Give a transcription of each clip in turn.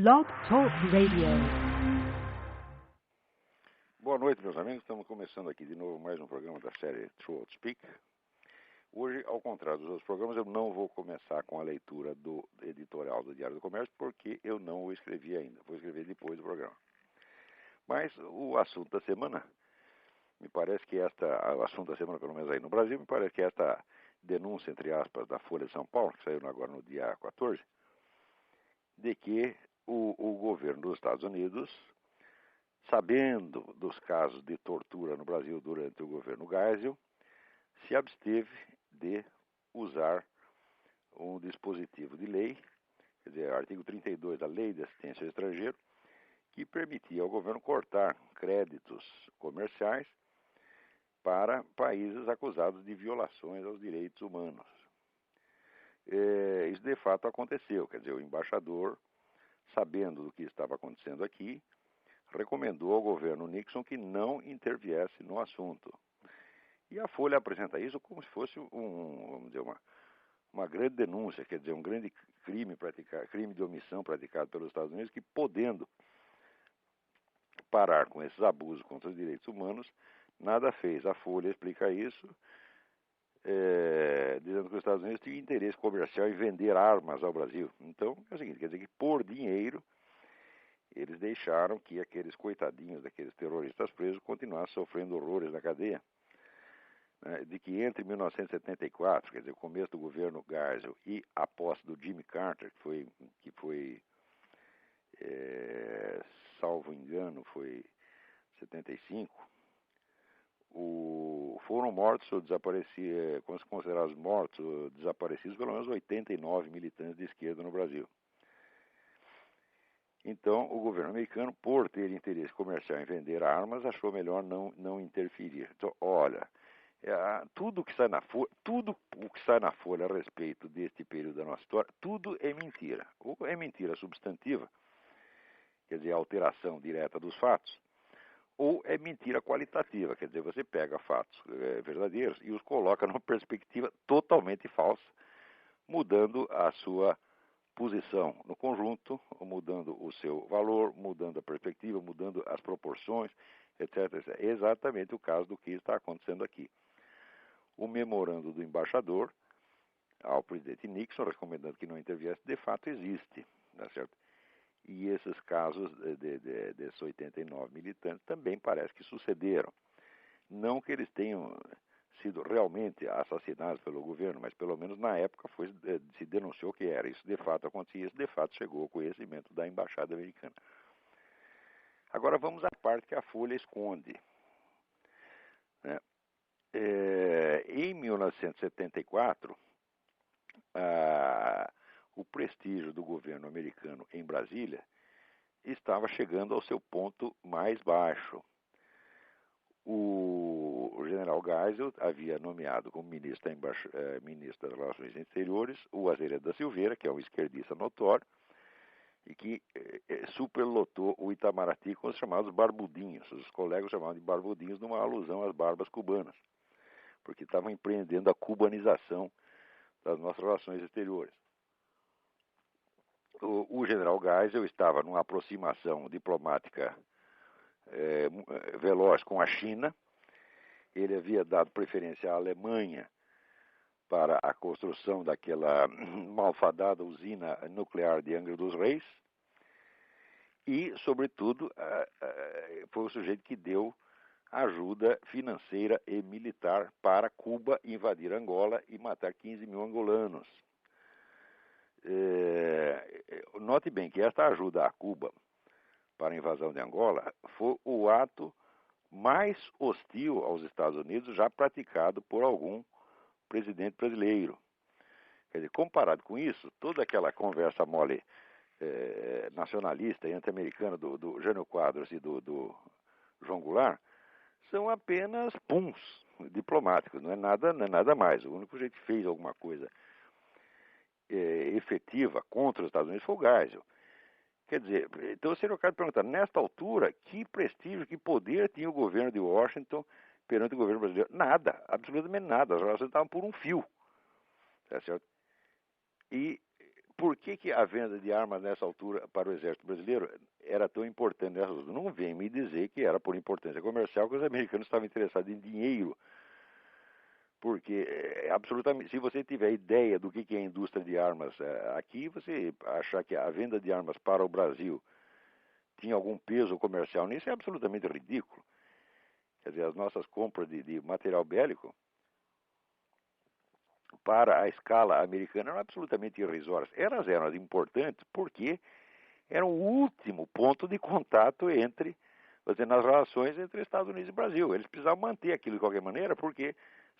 Blog Talk Radio. Boa noite, meus amigos. Estamos começando aqui de novo mais um programa da série Throughout Speak. Hoje, ao contrário dos outros programas, eu não vou começar com a leitura do editorial do Diário do Comércio, porque eu não o escrevi ainda. Vou escrever depois do programa. Mas o assunto da semana, me parece que o assunto da semana, pelo menos aí no Brasil, me parece que esta denúncia, entre aspas, da Folha de São Paulo, que saiu agora no dia 14, de que o governo dos Estados Unidos, sabendo dos casos de tortura no Brasil durante o governo Geisel, se absteve de usar um dispositivo de lei, quer dizer, artigo 32 da Lei de Assistência ao Estrangeiro, que permitia ao governo cortar créditos comerciais para países acusados de violações aos direitos humanos. Isso de fato aconteceu, quer dizer, o embaixador, sabendo do que estava acontecendo aqui, recomendou ao governo Nixon que não interviesse no assunto. E a Folha apresenta isso como se fosse vamos dizer, uma grande denúncia, quer dizer, um grande crime de omissão praticado pelos Estados Unidos, que podendo parar com esses abusos contra os direitos humanos, nada fez. A Folha explica isso, dizendo que os Estados Unidos tinham interesse comercial em vender armas ao Brasil. Então, é o seguinte, quer dizer que por dinheiro, eles deixaram que aqueles coitadinhos daqueles terroristas presos continuassem sofrendo horrores na cadeia. De que entre 1974, quer dizer, o começo do governo Geisel, e a posse do Jimmy Carter, que foi salvo engano, foi 75, foram mortos ou desaparecidos, considerados mortos ou desaparecidos, pelo menos 89 militantes de esquerda no Brasil. Então, o governo americano, por ter interesse comercial em vender armas, achou melhor não interferir. Então, olha, tudo o que sai na Folha a respeito deste período da nossa história, tudo é mentira. Ou é mentira substantiva, quer dizer, a alteração direta dos fatos, ou é mentira qualitativa, quer dizer, você pega fatos verdadeiros e os coloca numa perspectiva totalmente falsa, mudando a sua posição no conjunto, mudando o seu valor, mudando a perspectiva, mudando as proporções, etc. É exatamente o caso do que está acontecendo aqui. O memorando do embaixador ao presidente Nixon, recomendando que não interviesse, de fato existe, tá certo? E esses casos desses 89 militantes também parece que sucederam. Não que eles tenham sido realmente assassinados pelo governo, mas pelo menos na época se denunciou que era. Isso de fato acontecia, isso de fato chegou ao conhecimento da embaixada americana. Agora vamos à parte que a Folha esconde. Né? Em 1974, o prestígio do governo americano em Brasília estava chegando ao seu ponto mais baixo. O general Geisel havia nomeado como ministro das Relações Exteriores o Azeredo da Silveira, que é um esquerdista notório, e que superlotou o Itamaraty com os chamados barbudinhos. Os colegas chamavam de barbudinhos numa alusão às barbas cubanas, porque estavam empreendendo a cubanização das nossas relações exteriores. O general Geisel estava numa aproximação diplomática veloz com a China. Ele havia dado preferência à Alemanha para a construção daquela malfadada usina nuclear de Angra dos Reis e, sobretudo, foi o sujeito que deu ajuda financeira e militar para Cuba invadir Angola e matar 15 mil angolanos. Note bem que esta ajuda a Cuba para a invasão de Angola foi o ato mais hostil aos Estados Unidos já praticado por algum presidente brasileiro. Quer dizer, comparado com isso, toda aquela conversa mole nacionalista e anti-americana do Jânio Quadros e do João Goulart são apenas puns diplomáticos, não é nada mais. O único jeito que fez alguma coisa efetiva contra os Estados Unidos foi o Geisel. Quer dizer, então seria o caso de perguntar, nesta altura, que prestígio, que poder tinha o governo de Washington perante o governo brasileiro? Nada, absolutamente nada. As relações estavam por um fio. Tá certo? E por que a venda de armas nessa altura para o exército brasileiro era tão importante nessa altura? Não vem me dizer que era por importância comercial, que os americanos estavam interessados em dinheiro. Porque, absolutamente, se você tiver ideia do que é a indústria de armas aqui, você achar que a venda de armas para o Brasil tinha algum peso comercial nisso é absolutamente ridículo. Quer dizer, as nossas compras de material bélico para a escala americana eram absolutamente irrisórias. Elas eram importantes porque eram o último ponto de contato entre, nas relações entre Estados Unidos e Brasil. Eles precisavam manter aquilo de qualquer maneira, porque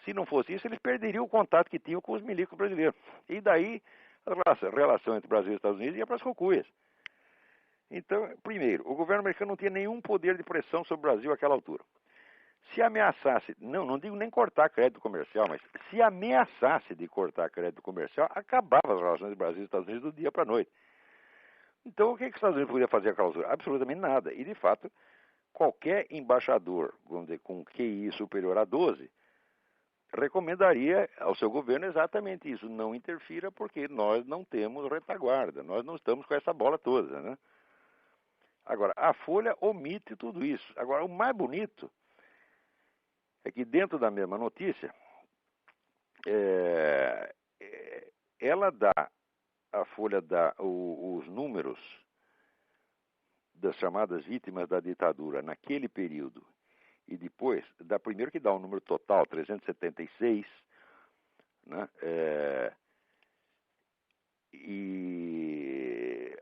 se não fosse isso, eles perderiam o contato que tinham com os milicos brasileiros. E daí a relação entre Brasil e Estados Unidos ia para as cocuias. Então, primeiro, o governo americano não tinha nenhum poder de pressão sobre o Brasil àquela altura. Se ameaçasse, não digo nem cortar crédito comercial, mas se ameaçasse de cortar crédito comercial, acabava as relações do Brasil e Estados Unidos do dia para a noite. Então, o que os Estados Unidos podia fazer naquela altura? Absolutamente nada. E, de fato, qualquer embaixador, vamos dizer, com QI superior a 12, recomendaria ao seu governo exatamente isso. Não interfira porque nós não temos retaguarda, nós não estamos com essa bola toda, né? Agora, a Folha omite tudo isso. Agora, o mais bonito é que dentro da mesma notícia, ela dá, a Folha dá os números das chamadas vítimas da ditadura naquele período. E depois, primeiro que dá um número total, 376, né? E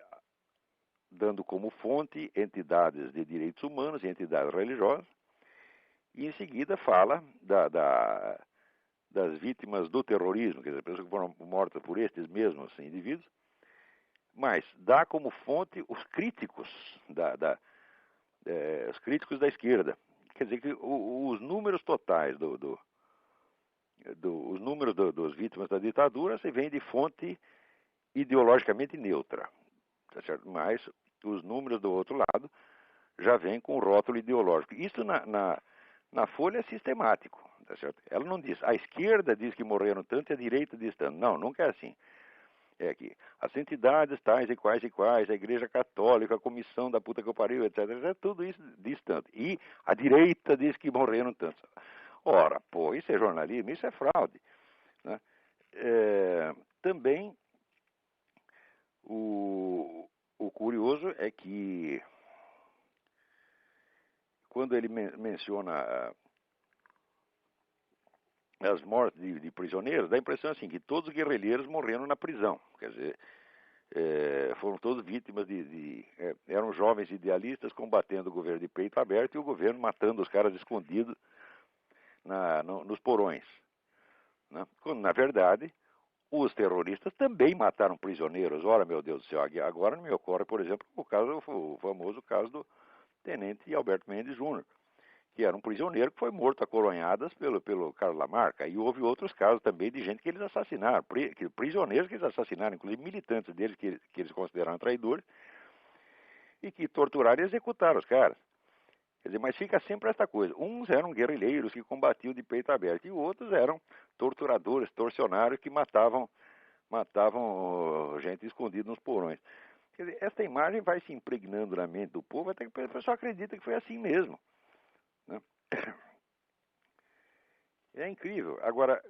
dando como fonte entidades de direitos humanos e entidades religiosas. E em seguida fala das vítimas do terrorismo, quer dizer, pessoas que foram mortas por estes mesmos indivíduos, mas dá como fonte os críticos os críticos da esquerda. Quer dizer que os números totais os números dos vítimas da ditadura se vêm de fonte ideologicamente neutra, tá certo? Mas os números do outro lado já vêm com rótulo ideológico. Isso na Folha é sistemático, tá certo? Ela não diz, a esquerda diz que morreram tanto e a direita diz tanto. Não, nunca é assim. É que as entidades tais e quais, a Igreja Católica, a Comissão da puta que eu pariu, etc, tudo isso diz tanto. E a direita diz que morreram tanto. Ora, pô, isso é jornalismo, isso é fraude, né? Também o curioso é que quando ele menciona as mortes de prisioneiros, dá a impressão assim, que todos os guerrilheiros morreram na prisão. Quer dizer, foram todos vítimas eram jovens idealistas combatendo o governo de peito aberto e o governo matando os caras escondidos nos porões, né? Quando, na verdade, os terroristas também mataram prisioneiros. Ora, meu Deus do céu, agora me ocorre, por exemplo, o famoso caso do tenente Alberto Mendes Júnior, que era um prisioneiro que foi morto a coronhadas pelo Carlos Lamarca. E houve outros casos também de gente que eles assassinaram, prisioneiros que eles assassinaram, inclusive militantes deles que eles consideraram traidores, e que torturaram e executaram os caras. Quer dizer, mas fica sempre essa coisa. Uns eram guerrilheiros que combatiam de peito aberto, e outros eram torturadores, torcionários que matavam gente escondida nos porões. Quer dizer, essa imagem vai se impregnando na mente do povo até que a pessoa acredita que foi assim mesmo, né? É incrível. Agora,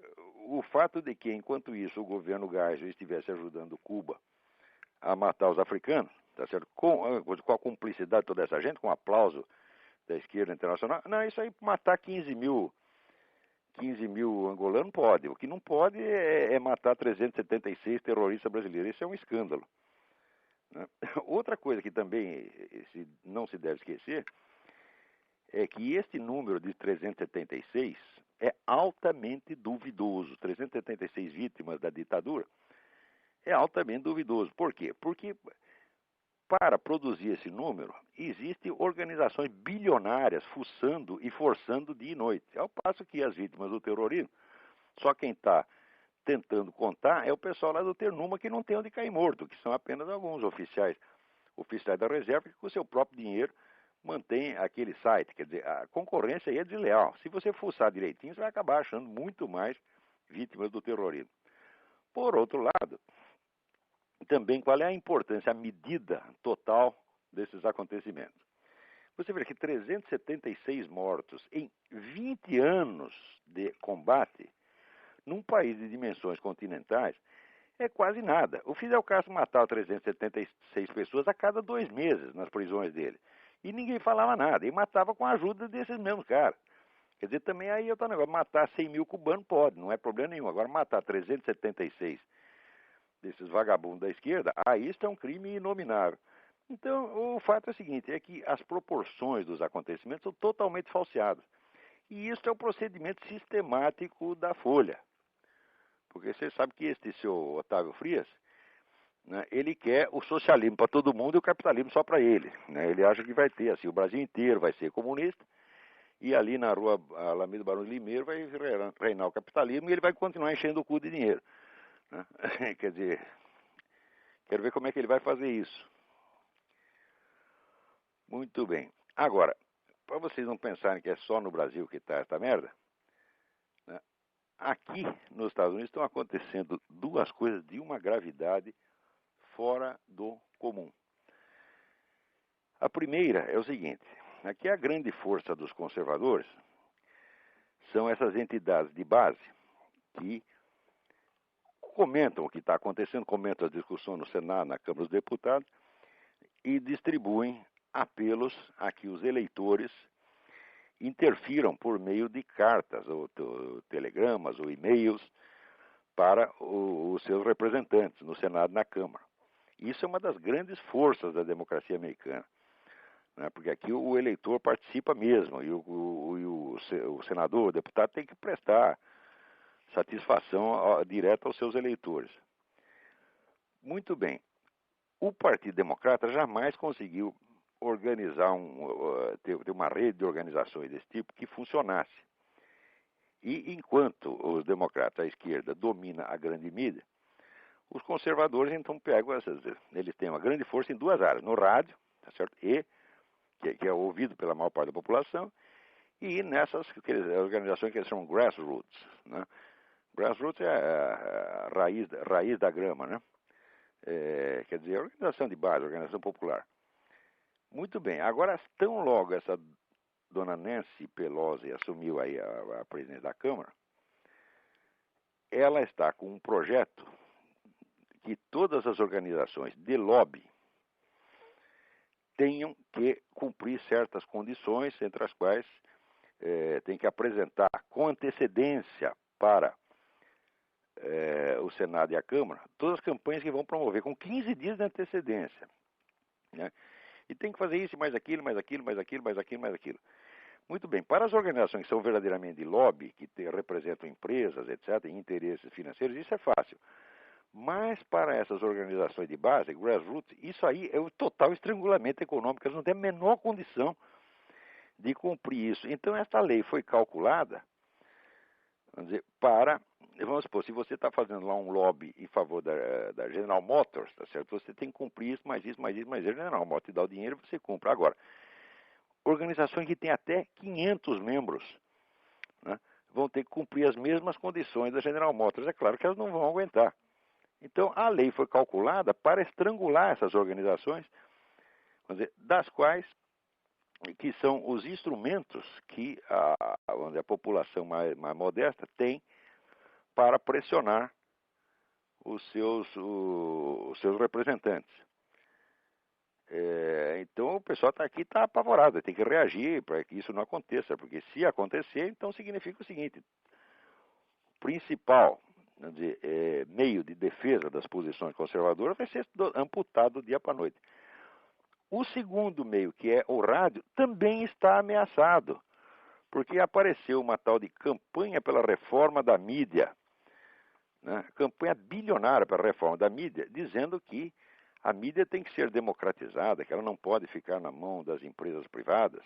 o fato de que, enquanto isso, o governo Geisel estivesse ajudando Cuba a matar os africanos, tá certo? Com a cumplicidade de toda essa gente, com o aplauso da esquerda internacional, não, isso aí, matar 15 mil angolanos pode. O que não pode é matar 376 terroristas brasileiros. Isso é um escândalo, né? Outra coisa que também não se deve esquecer é que este número de 376 é altamente duvidoso. 376 vítimas da ditadura é altamente duvidoso. Por quê? Porque para produzir esse número, existem organizações bilionárias fuçando e forçando dia e noite. Ao passo que as vítimas do terrorismo, só quem está tentando contar é o pessoal lá do Ternuma que não tem onde cair morto, que são apenas alguns oficiais da reserva que com o seu próprio dinheiro mantém aquele site. Quer dizer, a concorrência aí é desleal. Se você fuçar direitinho, você vai acabar achando muito mais vítimas do terrorismo. Por outro lado, também qual é a importância, a medida total desses acontecimentos. Você vê que 376 mortos em 20 anos de combate, num país de dimensões continentais, é quase nada. O Fidel Castro matava 376 pessoas a cada 2 meses nas prisões dele. E ninguém falava nada. E matava com a ajuda desses mesmos caras. Quer dizer, também aí eu tô negócio, matar 100 mil cubanos pode, não é problema nenhum. Agora, matar 376 desses vagabundos da esquerda, isso é um crime inominável. Então, o fato é o seguinte, é que as proporções dos acontecimentos são totalmente falseadas. E isso é o procedimento sistemático da Folha. Porque você sabe que este seu Otávio Frias, né, ele quer o socialismo para todo mundo e o capitalismo só para ele. Né? Ele acha que vai ter, assim, o Brasil inteiro vai ser comunista e ali na rua Alameda Barão de Limeiro vai reinar o capitalismo e ele vai continuar enchendo o cu de dinheiro. Né? Quer dizer, quero ver como é que ele vai fazer isso. Muito bem. Agora, para vocês não pensarem que é só no Brasil que está essa merda, né, aqui nos Estados Unidos estão acontecendo duas coisas de uma gravidade fora do comum. A primeira é o seguinte, aqui a grande força dos conservadores são essas entidades de base que comentam o que está acontecendo, comentam a discussão no Senado, na Câmara dos Deputados e distribuem apelos a que os eleitores interfiram por meio de cartas, ou telegramas, ou e-mails para os seus representantes no Senado e na Câmara. Isso é uma das grandes forças da democracia americana, né? Porque aqui o eleitor participa mesmo, e o senador, o deputado tem que prestar satisfação direta aos seus eleitores. Muito bem. O Partido Democrata jamais conseguiu organizar, ter uma rede de organizações desse tipo que funcionasse. E enquanto os democratas, a esquerda, domina a grande mídia, os conservadores então pegam eles têm uma grande força em duas áreas, no rádio, tá certo? E que é ouvido pela maior parte da população, e nessas organizações que eles chamam grassroots, né? Grassroots é a raiz da grama, né? Quer dizer, organização de base, organização popular. Muito bem, agora tão logo essa dona Nancy Pelosi assumiu aí a presidência da Câmara, ela está com um projeto que todas as organizações de lobby tenham que cumprir certas condições, entre as quais tem que apresentar com antecedência para o Senado e a Câmara todas as campanhas que vão promover, com 15 dias de antecedência. Né? E tem que fazer isso, mais aquilo, mais aquilo, mais aquilo, mais aquilo, mais aquilo. Muito bem, para as organizações que são verdadeiramente de lobby, que representam empresas, etc., e interesses financeiros, isso é fácil. Mas para essas organizações de base, grassroots, isso aí é o total estrangulamento econômico, eles não têm a menor condição de cumprir isso. Então esta lei foi calculada, vamos dizer, vamos supor, se você está fazendo lá um lobby em favor da General Motors, tá certo? Você tem que cumprir isso, mais isso, mais isso, mais isso. A General Motors te dá o dinheiro e você cumpre. Agora, organizações que têm até 500 membros, né, vão ter que cumprir as mesmas condições da General Motors. É claro que elas não vão aguentar. Então, a lei foi calculada para estrangular essas organizações, vamos dizer, das quais que são os instrumentos que a população mais modesta tem para pressionar os seus representantes. Então o pessoal está apavorado, tem que reagir para que isso não aconteça, porque se acontecer, então significa o seguinte: o principal meio de defesa das posições conservadoras vai ser amputado do dia para a noite. O segundo meio, que é o rádio, também está ameaçado, porque apareceu uma tal de campanha pela reforma da mídia, né? Campanha bilionária pela reforma da mídia, dizendo que a mídia tem que ser democratizada, que ela não pode ficar na mão das empresas privadas,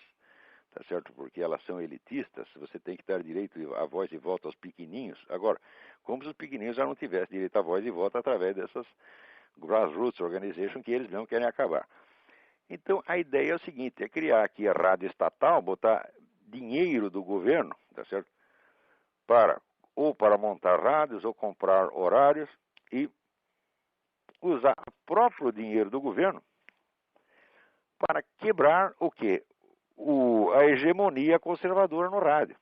tá certo? Porque elas são elitistas, você tem que dar direito à voz e voto aos pequeninhos. Agora, como se os pequeninhos já não tivessem direito à voz e voto através dessas grassroots organizations que eles não querem acabar. Então, a ideia é o seguinte, é criar aqui a rádio estatal, botar dinheiro do governo, tá certo? Para montar rádios ou comprar horários e usar o próprio dinheiro do governo para quebrar o quê? A hegemonia conservadora no rádio.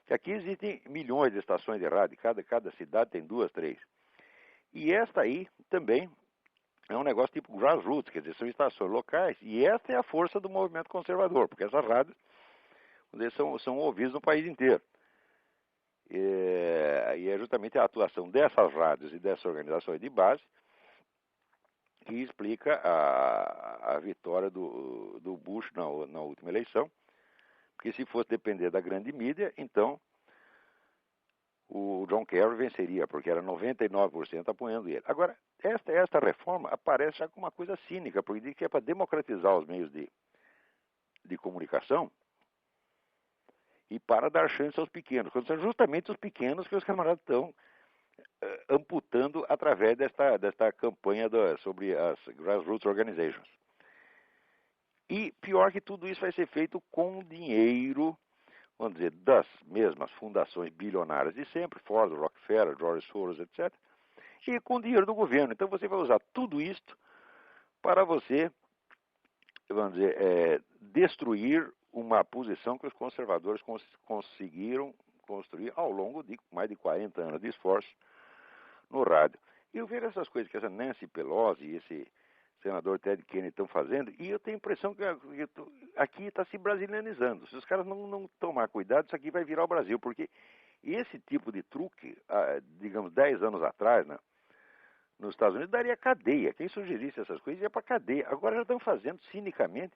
Que aqui existem milhões de estações de rádio, cada cidade tem 2, 3. E esta aí também é um negócio tipo grassroots, quer dizer, são estações locais, e esta é a força do movimento conservador, porque essas rádios são ouvidas no país inteiro. E é justamente a atuação dessas rádios e dessas organizações de base que explica a vitória do Bush na última eleição, porque se fosse depender da grande mídia, então o John Kerry venceria, porque era 99% apoiando ele. Agora, esta reforma aparece já como uma coisa cínica, porque diz que é para democratizar os meios de comunicação e para dar chance aos pequenos, quando são justamente os pequenos que os camaradas estão amputando através desta campanha sobre as Grassroots Organizations. E pior que tudo isso vai ser feito com dinheiro, vamos dizer, das mesmas fundações bilionárias de sempre, Ford, Rockefeller, George Soros, etc., e com dinheiro do governo. Então você vai usar tudo isto para você, vamos dizer, destruir uma posição que os conservadores conseguiram construir ao longo de mais de 40 anos de esforço no rádio. E eu vejo essas coisas que essa Nancy Pelosi e esse senador Ted Kennedy estão fazendo, e eu tenho a impressão que aqui está se brasilianizando. Se os caras não tomar cuidado, isso aqui vai virar o Brasil, porque esse tipo de truque, digamos, 10 anos atrás, né, nos Estados Unidos, daria cadeia. Quem sugerisse essas coisas ia para cadeia. Agora já estão fazendo cinicamente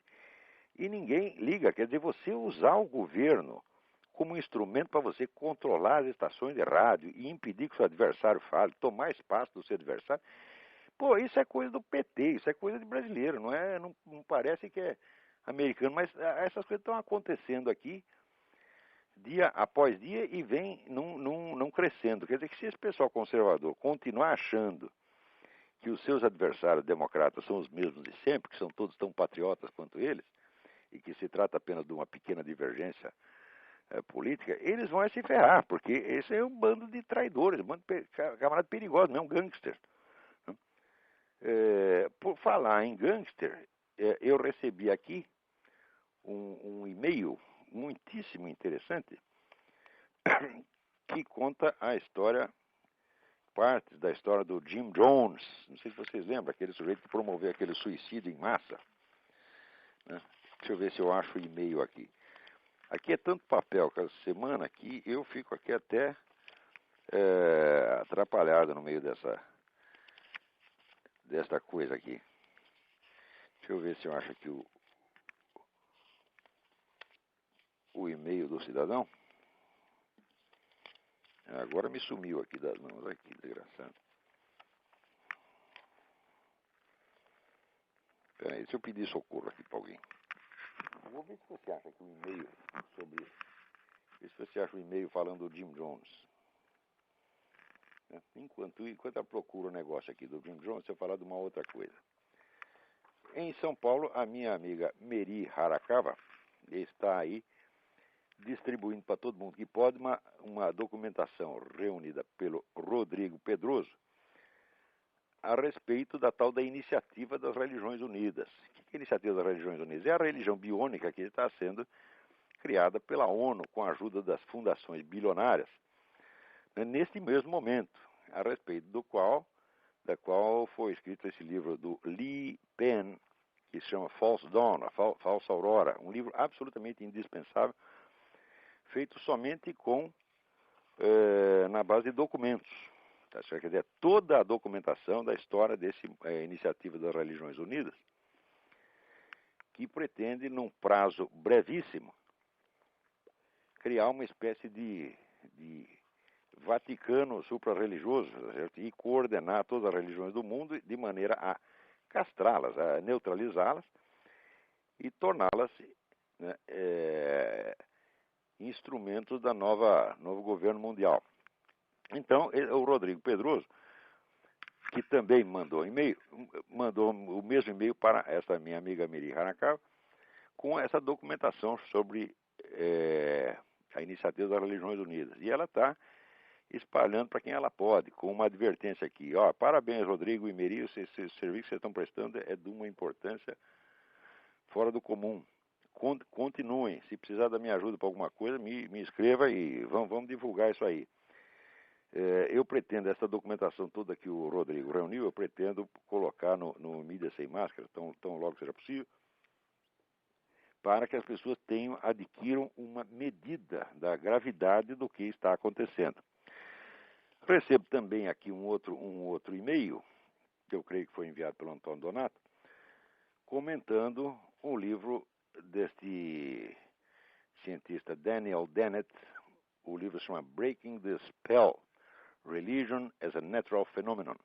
e ninguém liga. Quer dizer, você usar o governo como instrumento para você controlar as estações de rádio e impedir que o seu adversário fale, tomar espaço do seu adversário. Pô, isso é coisa do PT, isso é coisa de brasileiro, não parece que é americano, mas essas coisas estão acontecendo aqui dia após dia e vem não crescendo. Quer dizer que se esse pessoal conservador continuar achando que os seus adversários democratas são os mesmos de sempre, que são todos tão patriotas quanto eles, e que se trata apenas de uma pequena divergência política, eles vão se ferrar, porque esse é um bando de traidores, um bando de camaradas perigosos, não é um gangster. Por falar em gangster, eu recebi aqui um e-mail muitíssimo interessante que conta a história, partes da história do Jim Jones. Não sei se vocês lembram, aquele sujeito que promoveu aquele suicídio em massa. Né? Deixa eu ver se eu acho o e-mail aqui. Aqui é tanto papel cada semana que eu fico aqui até atrapalhado no meio desta coisa aqui. Deixa eu ver se eu acho aqui o e-mail do cidadão. Agora me sumiu aqui das mãos, aqui, desgraçado. Peraí, deixa eu pedir socorro aqui para alguém. Vou ver se você acha aqui um e-mail sobre isso. Ver se você acha um e-mail falando do Jim Jones. Enquanto eu procuro o negócio aqui do Jim Jones, eu falar de uma outra coisa. Em São Paulo, a minha amiga Meri Harakawa está aí distribuindo para todo mundo que pode uma documentação reunida pelo Rodrigo Pedroso a respeito da tal da Iniciativa das Religiões Unidas. O que é a Iniciativa das Religiões Unidas? É a religião biônica que está sendo criada pela ONU com a ajuda das fundações bilionárias, né, neste mesmo momento, a respeito da qual foi escrito esse livro do Lee Penn, que se chama False Dawn, a Falsa Aurora, um livro absolutamente indispensável, feito somente na base de documentos. Tá? Quer dizer, toda a documentação da história dessa Iniciativa das Religiões Unidas, que pretende, num prazo brevíssimo, criar uma espécie de Vaticano supra-religioso, e coordenar todas as religiões do mundo de maneira a castrá-las, a neutralizá-las e torná-las, né, instrumentos da novo governo mundial. Então, o Rodrigo Pedroso, que também mandou o mesmo e-mail para essa minha amiga Miri Harakawa, com essa documentação sobre a Iniciativa das Religiões Unidas. E ela está espalhando para quem ela pode, com uma advertência aqui. Ó, parabéns, Rodrigo e Meri, esse serviço que vocês estão prestando é de uma importância fora do comum. Continuem. Se precisar da minha ajuda para alguma coisa, me escreva e vamos divulgar isso aí. Eu pretendo, essa documentação toda que o Rodrigo reuniu, eu pretendo colocar no Mídia Sem Máscara, tão logo seja possível, para que as pessoas adquiram uma medida da gravidade do que está acontecendo. Recebo também aqui um outro e-mail, que eu creio que foi enviado pelo Antônio Donato, comentando um livro deste cientista Daniel Dennett. O livro se chama Breaking the Spell, Religion as a Natural Phenomenon,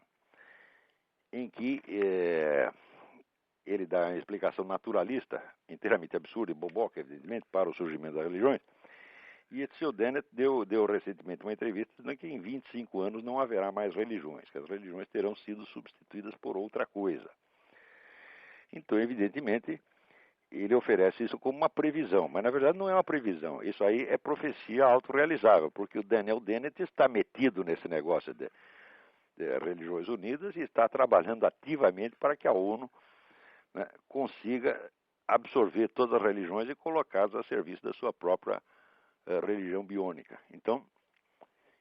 em que ele dá uma explicação naturalista, inteiramente absurda e boboca, evidentemente, para o surgimento das religiões. E esse seu Dennett deu recentemente uma entrevista dizendo que em 25 anos não haverá mais religiões, que as religiões terão sido substituídas por outra coisa. Então, evidentemente, ele oferece isso como uma previsão, mas na verdade não é uma previsão. Isso aí é profecia autorrealizável, porque o Daniel Dennett está metido nesse negócio de Religiões Unidas e está trabalhando ativamente para que a ONU, né, consiga absorver todas as religiões e colocá-las a serviço da sua própria religião biônica. Então,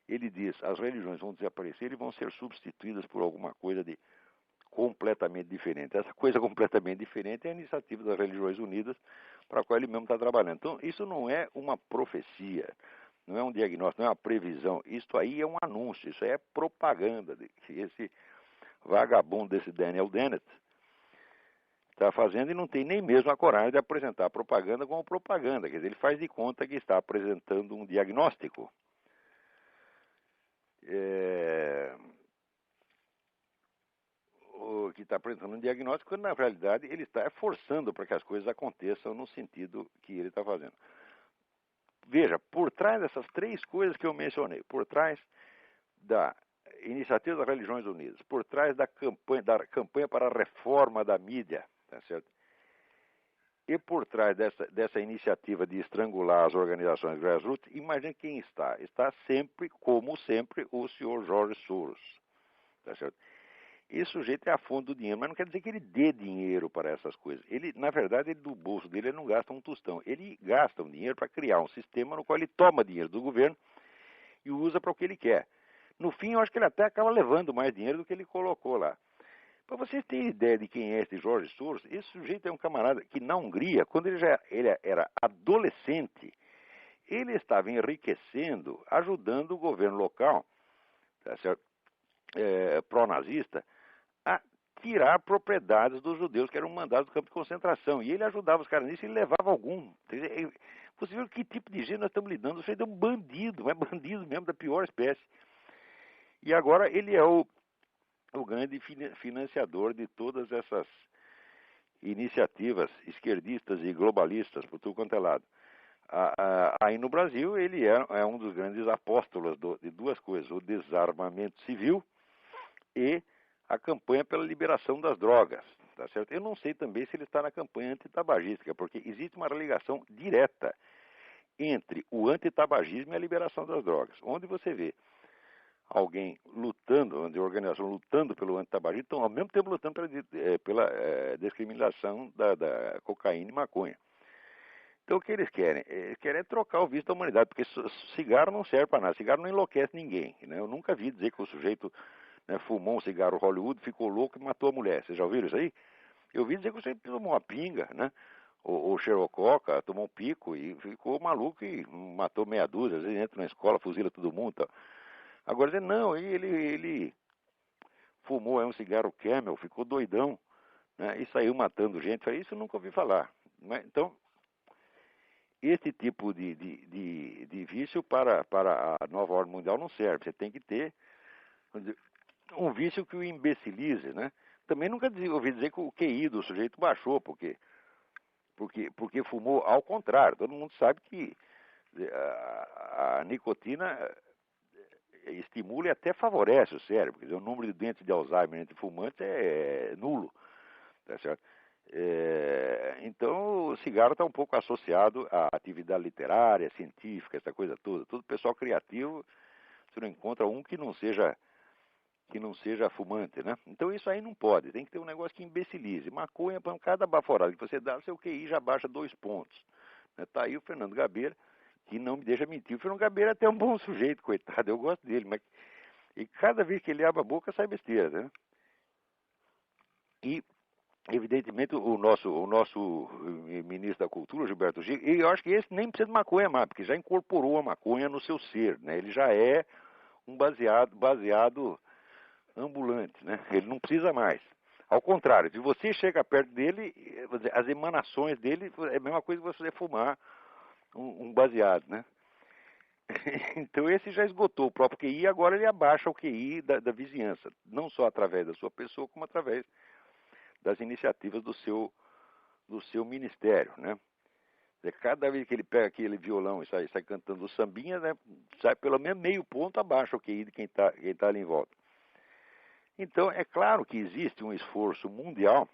ele diz, as religiões vão desaparecer e vão ser substituídas por alguma coisa de completamente diferente. Essa coisa completamente diferente é a iniciativa das Religiões Unidas, para a qual ele mesmo está trabalhando. Então, isso não é uma profecia, não é um diagnóstico, não é uma previsão. Isso aí é um anúncio, isso aí é propaganda. Esse vagabundo desse Daniel Dennett está fazendo e não tem nem mesmo a coragem de apresentar a propaganda como propaganda. Quer dizer, ele faz de conta que está apresentando um diagnóstico. Que está apresentando um diagnóstico, quando na realidade ele está forçando para que as coisas aconteçam no sentido que ele está fazendo. Veja, por trás dessas três coisas que eu mencionei, por trás da iniciativa das Religiões Unidas, por trás da campanha para a reforma da mídia, tá certo? E por trás dessa iniciativa de estrangular as organizações grassroots, imagine quem está. Está sempre, como sempre, o senhor Jorge Soros, tá certo? Esse sujeito é a fonte do dinheiro, mas não quer dizer que ele dê dinheiro para essas coisas. Ele, na verdade, do bolso dele, ele não gasta um tostão. Ele gasta um dinheiro para criar um sistema no qual ele toma dinheiro do governo e usa para o que ele quer. No fim, eu acho que ele até acaba levando mais dinheiro do que ele colocou lá. Para vocês terem ideia de quem é esse Jorge Soros, esse sujeito é um camarada que na Hungria, quando ele era adolescente, ele estava enriquecendo, ajudando o governo local, tá certo? Pró-nazista, a tirar propriedades dos judeus que eram mandados do campo de concentração. E ele ajudava os caras nisso e ele levava algum. Você viu que tipo de gente nós estamos lidando? Você é um bandido, mas bandido mesmo da pior espécie. E agora ele é o grande financiador de todas essas iniciativas esquerdistas e globalistas por tudo quanto é lado. Aí no Brasil ele é um dos grandes apóstolos de duas coisas, o desarmamento civil e a campanha pela liberação das drogas, tá certo? Eu não sei também se ele está na campanha antitabagística, porque existe uma ligação direta entre o antitabagismo e a liberação das drogas. Onde você vê alguém lutando, onde a organização lutando pelo antitabagismo, estão ao mesmo tempo lutando pela descriminalização da cocaína e maconha. Então o que eles querem? Eles querem trocar o vício da humanidade, porque cigarro não serve para nada, cigarro não enlouquece ninguém. Né? Eu nunca vi dizer que o sujeito fumou um cigarro Hollywood, ficou louco e matou a mulher. Vocês já ouviram isso aí? Eu vi dizer que você tomou uma pinga, né? Ou xerococa, tomou um pico e ficou maluco e matou meia dúzia. Às vezes entra na escola, fuzila todo mundo. Tá? Agora, dizer, não, ele fumou um cigarro Camel, ficou doidão, né? E saiu matando gente. Falei, isso eu nunca ouvi falar. Né? Então, esse tipo de vício para a nova ordem mundial não serve. Você tem que ter um vício que o imbecilize, né? Também nunca ouvi dizer que o QI do sujeito baixou, porque fumou ao contrário. Todo mundo sabe que a nicotina estimula e até favorece o cérebro. Quer dizer, o número de doentes de Alzheimer entre fumantes é nulo, tá certo? Então, o cigarro está um pouco associado à atividade literária, científica, essa coisa toda. Todo pessoal criativo você não encontra um que não seja fumante, né? Então isso aí não pode, tem que ter um negócio que imbecilize. Maconha, para cada baforada que você dá, seu QI já baixa 2 pontos. Tá aí o Fernando Gabeira, que não me deixa mentir. O Fernando Gabeira é até um bom sujeito, coitado, eu gosto dele, mas e cada vez que ele abre a boca sai besteira, né? E evidentemente o nosso ministro da Cultura, Gilberto Gil, e eu acho que esse nem precisa de maconha mais, porque já incorporou a maconha no seu ser, né? Ele já é um baseado ambulante, né? Ele não precisa mais. Ao contrário, se você chega perto dele, as emanações dele é a mesma coisa que você fumar um baseado, né? Então esse já esgotou o próprio QI, agora ele abaixa o QI da vizinhança, não só através da sua pessoa, como através das iniciativas do seu ministério, né? Cada vez que ele pega aquele violão e sai cantando o sambinha, né, sai pelo menos meio ponto abaixo o QI de quem tá ali em volta. Então, é claro que existe um esforço mundial,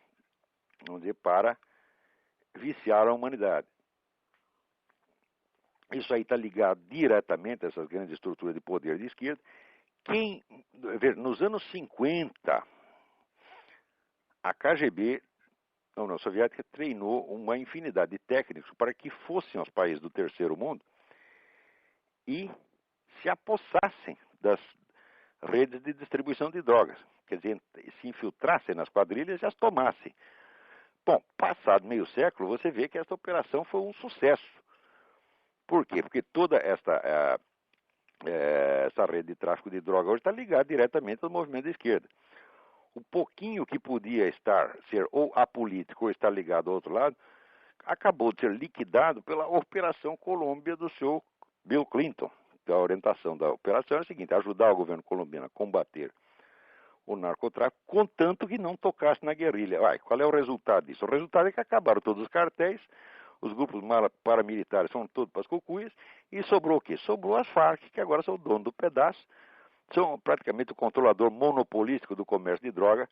vamos dizer, para viciar a humanidade. Isso aí está ligado diretamente a essas grandes estruturas de poder de esquerda. Nos anos 50, a KGB, a União Soviética, treinou uma infinidade de técnicos para que fossem aos países do terceiro mundo e se apossassem das redes de distribuição de drogas. Quer dizer, se infiltrassem nas quadrilhas e as tomassem. Bom, passado meio século, você vê que essa operação foi um sucesso. Por quê? Porque toda essa rede de tráfico de droga hoje está ligada diretamente ao movimento da esquerda. O pouquinho que podia ser ou apolítico ou estar ligado ao outro lado, acabou de ser liquidado pela Operação Colômbia do seu Bill Clinton. A orientação da operação é a seguinte: ajudar o governo colombiano a combater o narcotráfico, contanto que não tocasse na guerrilha. Qual é o resultado disso? O resultado é que acabaram todos os cartéis, os grupos paramilitares são todos para as cucuias, e sobrou o quê? Sobrou as Farc, que agora são o dono do pedaço, são praticamente o controlador monopolístico do comércio de droga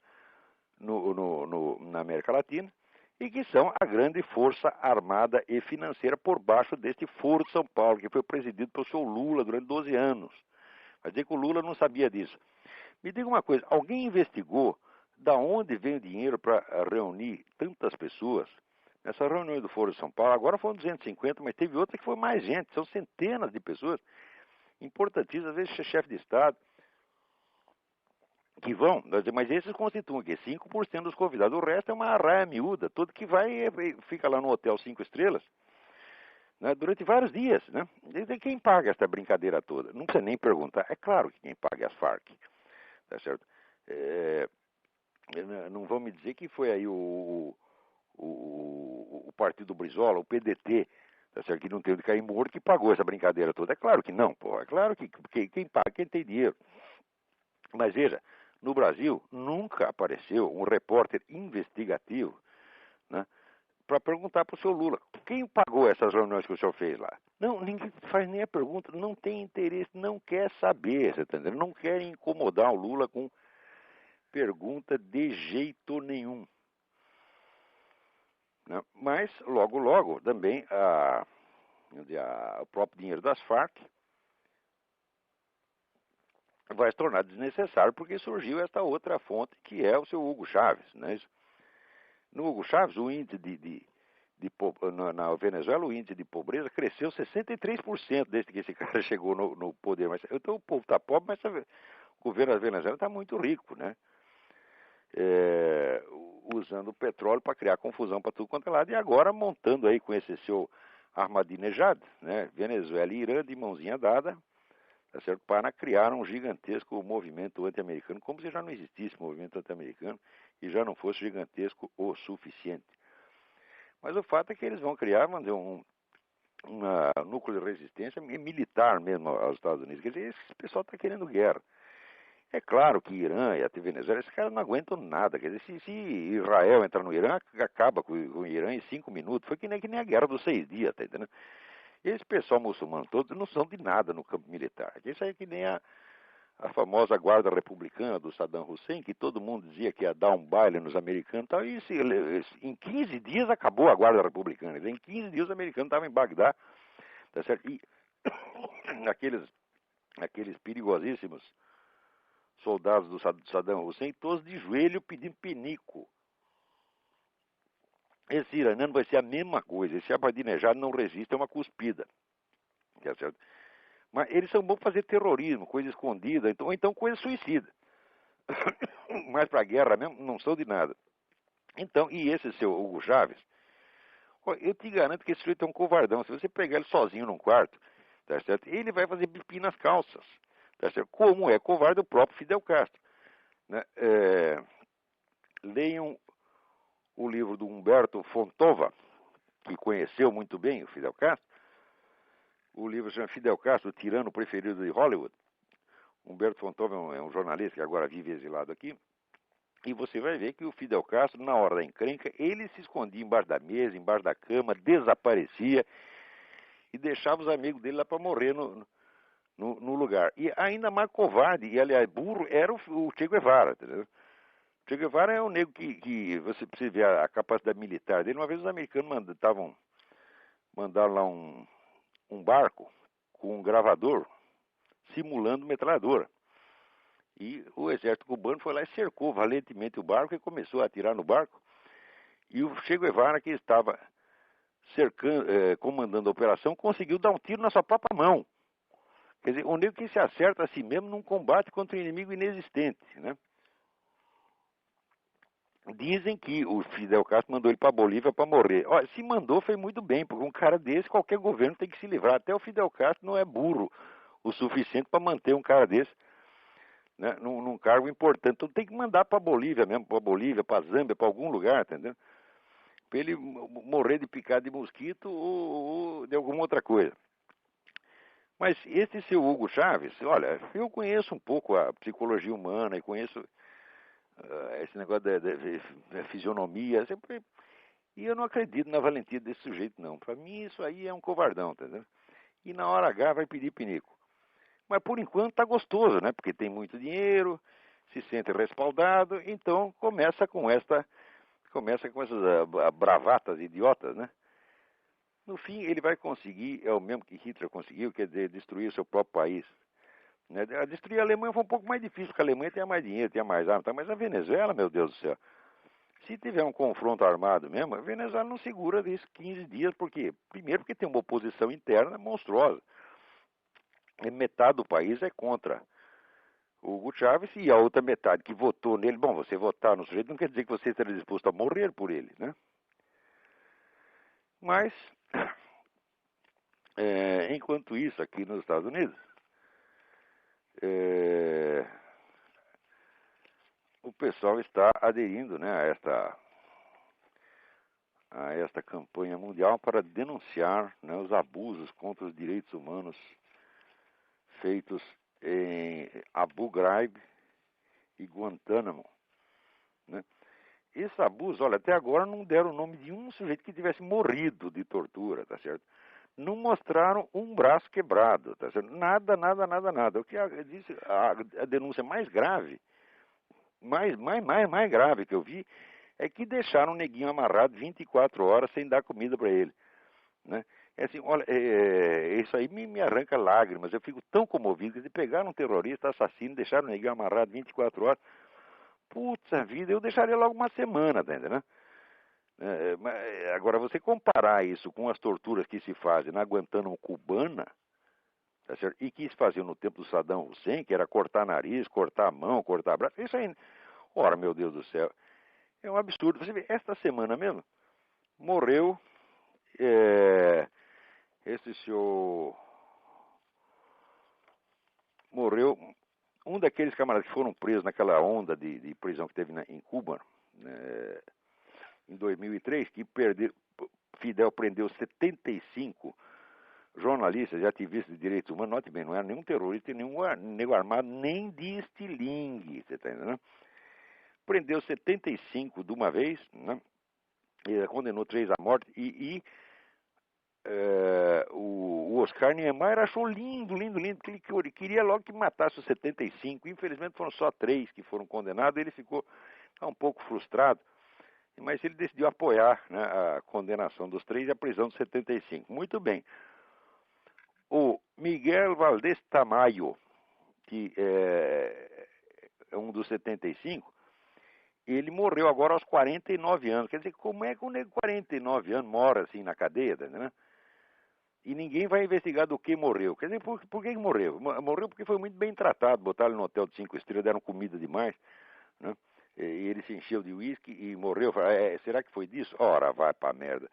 na América Latina, e que são a grande força armada e financeira por baixo deste Foro de São Paulo, que foi presidido pelo seu Lula durante 12 anos. Quer dizer que o Lula não sabia disso. Me diga uma coisa, alguém investigou da onde vem o dinheiro para reunir tantas pessoas? Nessa reunião do Foro de São Paulo, agora foram 250, mas teve outra que foi mais gente, são centenas de pessoas importantíssimas, às vezes chefe de Estado, que vão, mas esses constituem o quê? 5% dos convidados, o resto é uma arraia miúda, todo que vai fica lá no hotel 5 estrelas, né, durante vários dias, né? E quem paga essa brincadeira toda? Não precisa nem perguntar, é claro que quem paga é as Farc, tá certo? Não vão me dizer que foi aí o partido Brizola, o PDT, tá certo, que não tem onde cair morto, que pagou essa brincadeira toda. É claro que não, pô, é claro que quem paga, quem tem dinheiro. Mas veja, no Brasil nunca apareceu um repórter investigativo, né, para perguntar para o seu Lula, quem pagou essas reuniões que o senhor fez lá? Não, ninguém faz nem a pergunta, não tem interesse, não quer saber, você tá entendendo? Não quer incomodar o Lula com pergunta de jeito nenhum. Né? Mas, logo, logo, também o próprio dinheiro das Farc vai se tornar desnecessário porque surgiu esta outra fonte que é o seu Hugo Chávez. Né? No Hugo Chávez, o índice na Venezuela, o índice de pobreza cresceu 63% desde que esse cara chegou no poder. Então o povo está pobre, mas o governo da Venezuela está muito rico, né? Usando o petróleo para criar confusão para tudo quanto é lado, e agora montando aí com esse seu Ahmadinejad, né, Venezuela e Irã de mãozinha dada, tá certo, para criar um gigantesco movimento anti-americano, como se já não existisse movimento anti-americano e já não fosse gigantesco o suficiente. Mas o fato é que eles vão criar, vamos dizer, um núcleo de resistência militar mesmo aos Estados Unidos. Quer dizer, esse pessoal está querendo guerra. É claro que Irã e a Venezuela, esses caras não aguentam nada. Quer dizer, se Israel entrar no Irã, acaba com o Irã em 5 minutos. Foi que nem a guerra dos 6 dias, tá entendendo? E esse pessoal muçulmano todos não são de nada no campo militar. Isso aí é que nem a famosa guarda republicana do Saddam Hussein, que todo mundo dizia que ia dar um baile nos americanos e tal. E em 15 dias acabou a guarda republicana. Em 15 dias os americanos estavam em Bagdá, tá certo? E aqueles aqueles perigosíssimos soldados do Saddam Hussein, todos de joelho pedindo pinico. Esse iraniano vai ser a mesma coisa. Esse Ahmadinejad não resiste a uma cuspida. Tá certo? Mas eles são bons para fazer terrorismo, coisa escondida, ou então coisa suicida. Mas para a guerra mesmo, não são de nada. Então, e esse seu Hugo Chávez, eu te garanto que esse sujeito é um covardão. Se você pegar ele sozinho num quarto, tá certo? Ele vai fazer pipi nas calças. Tá certo? Como é covarde o próprio Fidel Castro. Né? Leiam o livro do Humberto Fontova, que conheceu muito bem o Fidel Castro. O livro chama Fidel Castro, o tirano preferido de Hollywood. Humberto Fontova é um jornalista que agora vive exilado aqui. E você vai ver que o Fidel Castro, na hora da encrenca, ele se escondia embaixo da mesa, embaixo da cama, desaparecia e deixava os amigos dele lá para morrer no lugar. E ainda mais covarde, e aliás burro, era o Che Guevara, entendeu? O Che Guevara é um negro que você precisa ver a capacidade militar dele. Uma vez os americanos mandaram lá um barco com um gravador simulando metralhadora. E o exército cubano foi lá e cercou valentemente o barco e começou a atirar no barco. E o Che Guevara, que estava comandando a operação, conseguiu dar um tiro na sua própria mão. Quer dizer, o negro que se acerta a si mesmo num combate contra um inimigo inexistente, né? Dizem que o Fidel Castro mandou ele para a Bolívia para morrer. Olha, se mandou, foi muito bem, porque um cara desse, qualquer governo tem que se livrar. Até o Fidel Castro não é burro o suficiente para manter um cara desse, né, num cargo importante. Então tem que mandar para a Bolívia mesmo, para a Bolívia, para a Zâmbia, para algum lugar, entendeu? Para ele morrer de picada de mosquito ou de alguma outra coisa. Mas esse seu Hugo Chávez, olha, eu conheço um pouco a psicologia humana e conheço esse negócio da fisionomia, e eu não acredito na valentia desse sujeito, não. Para mim isso aí é um covardão, entendeu? E na hora H vai pedir pinico. Mas por enquanto tá gostoso, né? Porque tem muito dinheiro, se sente respaldado, então começa com essas bravatas idiotas, né? No fim, ele vai conseguir, é o mesmo que Hitler conseguiu, quer dizer, destruir o seu próprio país. Né? Destruir a Alemanha foi um pouco mais difícil, porque a Alemanha tinha mais dinheiro, tinha mais armas, mas a Venezuela, meu Deus do céu, se tiver um confronto armado mesmo, a Venezuela não segura isso 15 dias, porque primeiro porque tem uma oposição interna monstruosa. E metade do país é contra o Hugo Chávez e a outra metade que votou nele. Bom, você votar no sujeito não quer dizer que você esteja disposto a morrer por ele, né? Mas, enquanto isso, aqui nos Estados Unidos, o pessoal está aderindo, né, a esta campanha mundial para denunciar, né, os abusos contra os direitos humanos feitos em Abu Ghraib e Guantánamo, né? Esse abuso, olha, até agora não deram o nome de um sujeito que tivesse morrido de tortura, tá certo? Não mostraram um braço quebrado, tá certo? Nada. O que a denúncia mais grave, mais grave que eu vi, é que deixaram o neguinho amarrado 24 horas sem dar comida para ele, né? É assim, olha, isso aí me arranca lágrimas. Eu fico tão comovido de pegar um terrorista, assassino, deixar o neguinho amarrado 24 horas. Putz, a vida, eu deixaria logo uma semana, tá entendendo? Agora, você comparar isso com as torturas que se fazem na Guantánamo cubana, tá certo? E que se faziam no tempo do Saddam Hussein, que era cortar nariz, cortar a mão, cortar a braço, isso aí, ora, meu Deus do céu, é um absurdo. Você vê, esta semana mesmo, morreu esse senhor, morreu um daqueles camaradas que foram presos naquela onda de prisão que teve em Cuba, né, em 2003, que Fidel prendeu 75 jornalistas e ativistas de direitos humanos. Note bem, não era nenhum terrorista, nenhum nego armado, nem de estilingue, você está entendendo? Prendeu 75 de uma vez, né? E condenou 3 à morte, o Oscar Niemeyer achou lindo, que ele queria logo que matasse os 75. Infelizmente foram só 3 que foram condenados, ele ficou um pouco frustrado, mas ele decidiu apoiar, né, a condenação dos 3 e a prisão dos 75. Muito bem. O Miguel Valdés Tamayo, que é um dos 75, ele morreu agora aos 49 anos. Quer dizer, como é que um nego de 49 anos mora assim na cadeia, né? E ninguém vai investigar do que morreu. Quer dizer, por que morreu? Morreu porque foi muito bem tratado, botaram ele no hotel de 5 estrelas, deram comida demais, né? E ele se encheu de uísque e morreu. Será que foi disso? Ora, vai pra merda.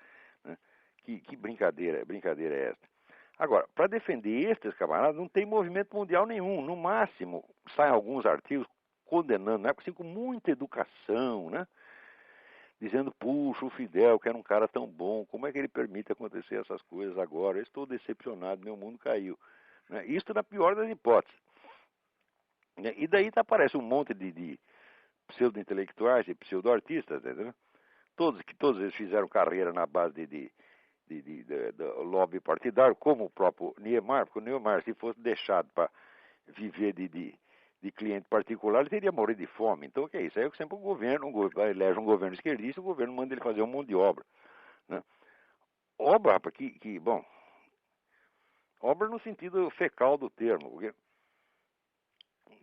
Né? Que brincadeira é essa? Agora, para defender estes camaradas, não tem movimento mundial nenhum. No máximo, saem alguns artigos condenando, né? Assim, com muita educação, né? Dizendo, puxa, o Fidel, que era um cara tão bom, como é que ele permite acontecer essas coisas agora? Eu estou decepcionado, meu mundo caiu. Né? Isso na pior das hipóteses. Né? E daí aparece um monte de pseudo-intelectuais e pseudo-artistas, né? Todos eles fizeram carreira na base de lobby partidário, como o próprio Niemeyer, porque o Niemeyer, se fosse deixado para viver de cliente particular, ele teria morrido de fome. Então, o que é isso? Aí sempre o governo elege um governo esquerdista, o governo manda ele fazer um monte de obra. Né? Obra, rapaz, bom, obra no sentido fecal do termo, porque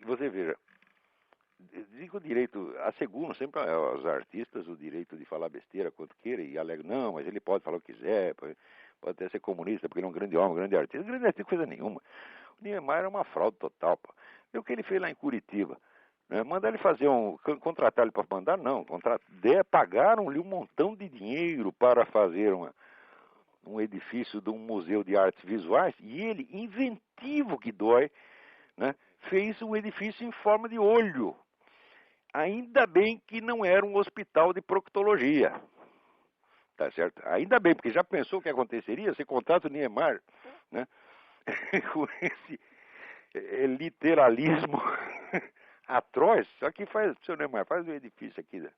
você veja, digo o direito, asseguram sempre aos artistas o direito de falar besteira quanto queira e alegam, não, mas ele pode falar o que quiser, pode até ser comunista, porque ele é um grande homem, um grande artista. Um grande artista coisa nenhuma. O Niemeyer é uma fraude total, pô. E o que ele fez lá em Curitiba? Né? Mandar ele fazer contratar ele para mandar, não. Pagaram-lhe um montão de dinheiro para fazer um edifício de um museu de artes visuais e ele, inventivo que dói, né, fez um edifício em forma de olho. Ainda bem que não era um hospital de proctologia. Tá certo? Ainda bem, porque já pensou o que aconteceria? Você contrata o Niemeyer, né? Com esse literalismo atroz, só que seu Niemeyer, faz um edifício aqui. Né?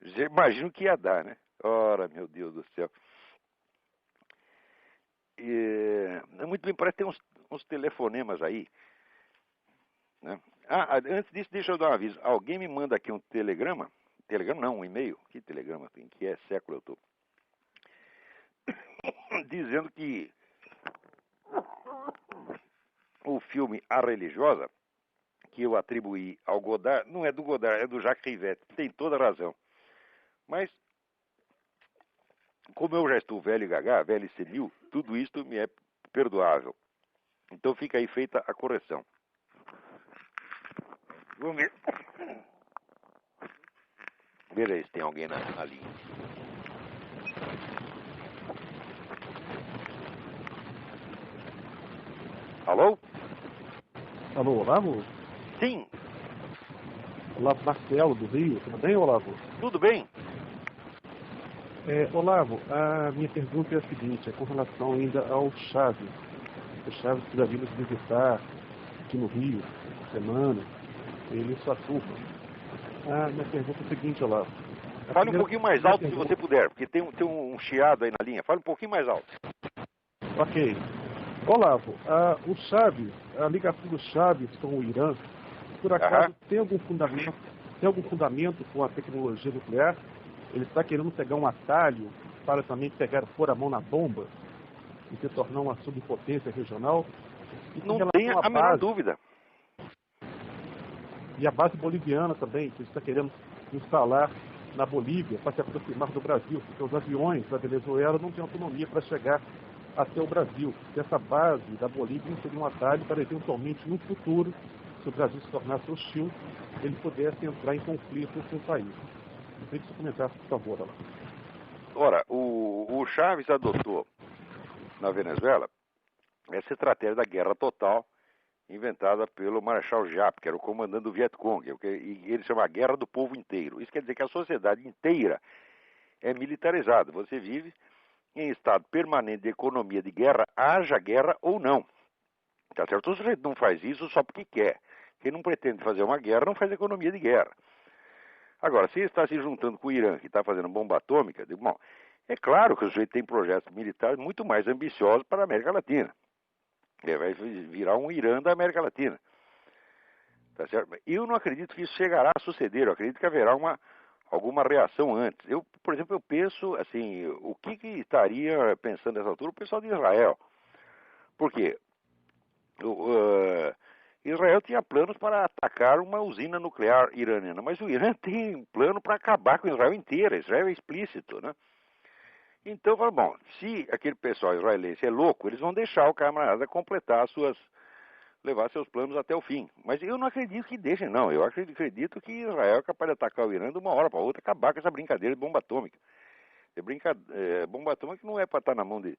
Já imagino o que ia dar, né? Ora, meu Deus do céu. Muito bem, parece que tem uns telefonemas aí. Né? Antes disso, deixa eu dar um aviso. Alguém me manda aqui um telegrama. Telegrama não, um e-mail. Que telegrama? Em que século eu tô? Dizendo que o filme A Religiosa, que eu atribuí ao Godard, não é do Godard, é do Jacques Rivette. Tem toda a razão. Mas, como eu já estou velho e gaga, velho e senil, tudo isto me é perdoável. Então fica aí feita a correção. Vamos ver. Veja aí se tem alguém na linha. Alô? Alô, Olavo? Sim. Olavo Marcelo, do Rio. Tudo bem, Olavo? Tudo bem? Olavo, a minha pergunta é a seguinte, é com relação ainda ao Chaves. O Chaves que já viu nos visitar aqui no Rio, essa semana, ele e sua turma. A minha pergunta é a seguinte, Olavo. Fale um pouquinho mais alto se você puder, porque tem um chiado aí na linha. Fale um pouquinho mais alto. Ok. Olavo, o Chaves, a ligação do Chaves com o Irã, por acaso tem algum fundamento com a tecnologia nuclear? Ele está querendo pegar um atalho para também pôr a mão na bomba e se tornar uma subpotência regional? E não tenha a menor dúvida. E a base boliviana também, que ele está querendo instalar na Bolívia para se aproximar do Brasil, porque os aviões da Venezuela não têm autonomia para chegar até o Brasil. E essa base da Bolívia seria um atalho para eventualmente no futuro, se o Brasil se tornasse hostil, ele pudesse entrar em conflito com o país. Eu queria que você comentasse, por favor. Ora, o Chaves adotou na Venezuela essa estratégia da guerra total inventada pelo Marechal Giap, que era o comandante do Vietcong, e ele chama a guerra do povo inteiro. Isso quer dizer que a sociedade inteira é militarizada. Você vive em estado permanente de economia de guerra, haja guerra ou não. Tá certo? O sujeito não faz isso só porque quer. Quem não pretende fazer uma guerra não faz economia de guerra. Agora, se ele está se juntando com o Irã, que está fazendo bomba atômica, bom, é claro que o sujeito tem projetos militares muito mais ambiciosos para a América Latina. Ele vai virar um Irã da América Latina. Tá certo? Eu não acredito que isso chegará a suceder. Eu acredito que haverá alguma reação antes. Por exemplo, eu penso, assim, o que estaria pensando nessa altura o pessoal de Israel? Por quê? Israel tinha planos para atacar uma usina nuclear iraniana, mas o Irã tem um plano para acabar com Israel inteira. Israel é explícito, né? Então, bom, se aquele pessoal israelense é louco, eles vão deixar o camarada completar levar seus planos até o fim. Mas eu não acredito que deixem, não. Eu acredito que Israel é capaz de atacar o Irã de uma hora para outra, acabar com essa brincadeira de bomba atômica. Bomba atômica não é para estar na mão de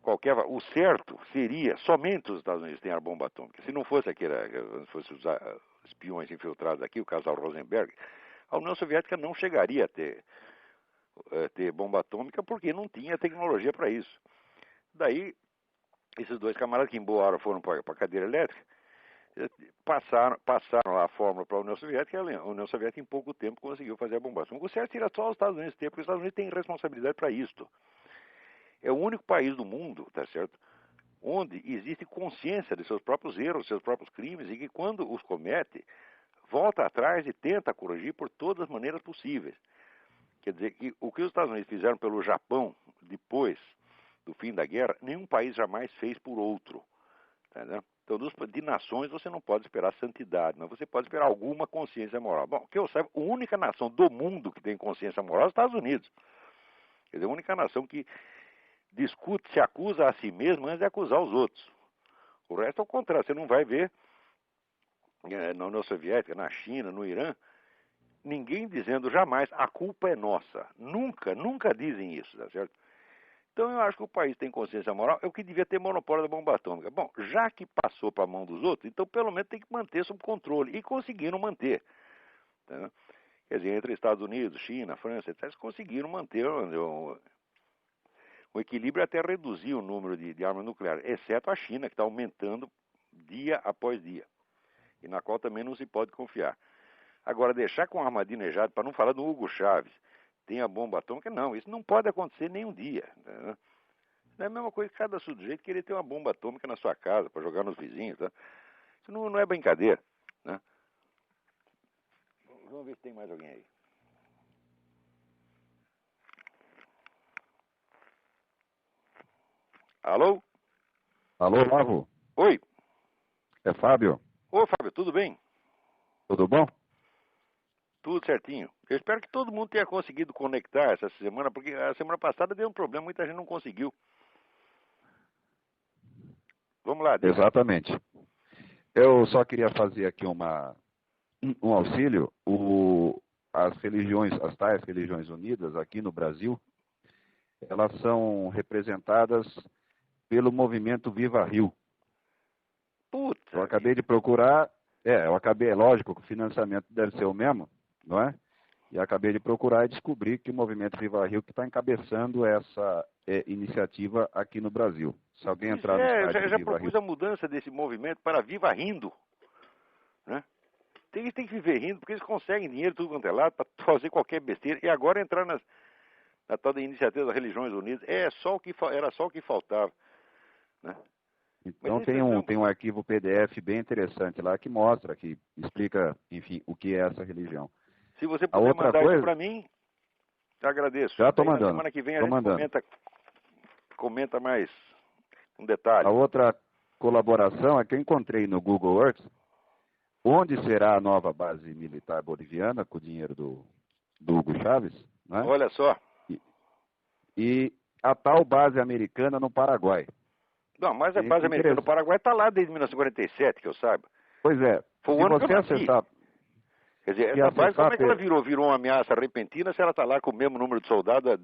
qualquer. O certo seria somente os Estados Unidos terem a bomba atômica. Se não fosse fosse os espiões infiltrados aqui, o casal Rosenberg, a União Soviética não chegaria a ter bomba atômica porque não tinha tecnologia para isso. Daí, esses dois camaradas que emboaram foram para a cadeira elétrica, passaram lá a fórmula para a União Soviética, e a União Soviética em pouco tempo conseguiu fazer a bomba atômica. O certo seria só os Estados Unidos ter, porque os Estados Unidos têm responsabilidade para isto. É o único país do mundo, tá certo, onde existe consciência de seus próprios erros, seus próprios crimes, e que quando os comete, volta atrás e tenta corrigir por todas as maneiras possíveis. Quer dizer, que o que os Estados Unidos fizeram pelo Japão depois do fim da guerra, nenhum país jamais fez por outro. Entendeu? Então, de nações você não pode esperar santidade, mas você pode esperar alguma consciência moral. Bom, que eu saiba, a única nação do mundo que tem consciência moral é os Estados Unidos. Quer dizer, a única nação que discute, se acusa a si mesma antes de acusar os outros. O resto é o contrário. Você não vai ver na União Soviética, na China, no Irã, ninguém dizendo jamais a culpa é nossa. Nunca, nunca dizem isso, tá certo? Então eu acho que o país tem consciência moral, é o que devia ter monopólio da bomba atômica. Bom, já que passou para a mão dos outros, então pelo menos tem que manter sob controle. E conseguiram manter. Tá? Quer dizer, entre Estados Unidos, China, França, etc., eles conseguiram manter o equilíbrio até reduzir o número de armas nucleares, exceto a China, que está aumentando dia após dia. E na qual também não se pode confiar. Agora, deixar com Ahmadinejad, para não falar do Hugo Chávez, tem a bomba atômica, não, isso não pode acontecer nenhum dia. Né? É a mesma coisa que cada sujeito querer ter uma bomba atômica na sua casa, para jogar nos vizinhos. Tá? Isso não é brincadeira. Né? Vamos ver se tem mais alguém aí. Alô? Alô, Lavo? Oi. É Fábio? Ô, Fábio, tudo bem? Tudo bom? Tudo certinho. Eu espero que todo mundo tenha conseguido conectar essa semana, porque a semana passada deu um problema, muita gente não conseguiu. Vamos lá. Exatamente. Eu só queria fazer aqui um auxílio. As tais religiões unidas aqui no Brasil, elas são representadas pelo movimento Viva Rio. Puta. Eu acabei de procurar, é lógico que o financiamento deve ser o mesmo, não é? E acabei de procurar e descobri que o movimento Viva Rio que está encabeçando essa iniciativa aqui no Brasil. Se alguém entrar no site já Viva propus Rio... a mudança desse movimento para Viva Rindo. Né? Eles têm que viver rindo, porque eles conseguem dinheiro tudo quanto é lado para fazer qualquer besteira. E agora entrar na tal da iniciativa das Religiões Unidas era só o que faltava. Né? Então tem um arquivo PDF bem interessante lá que mostra, que explica, enfim, o que é essa religião. Se você puder mandar isso para mim, eu agradeço. Já estou mandando. Na semana que vem a gente comenta mais um detalhe. A outra colaboração é que eu encontrei no Google Earth onde será a nova base militar boliviana com o dinheiro do Hugo Chávez. Né? Olha só. E a tal base americana no Paraguai. Não, mas a base americana no Paraguai está lá desde 1947, que eu saiba. Pois é. Foi o ano que eu nasci. Quer dizer, essa base, como é que ela virou uma ameaça repentina se ela está lá com o mesmo número de soldados há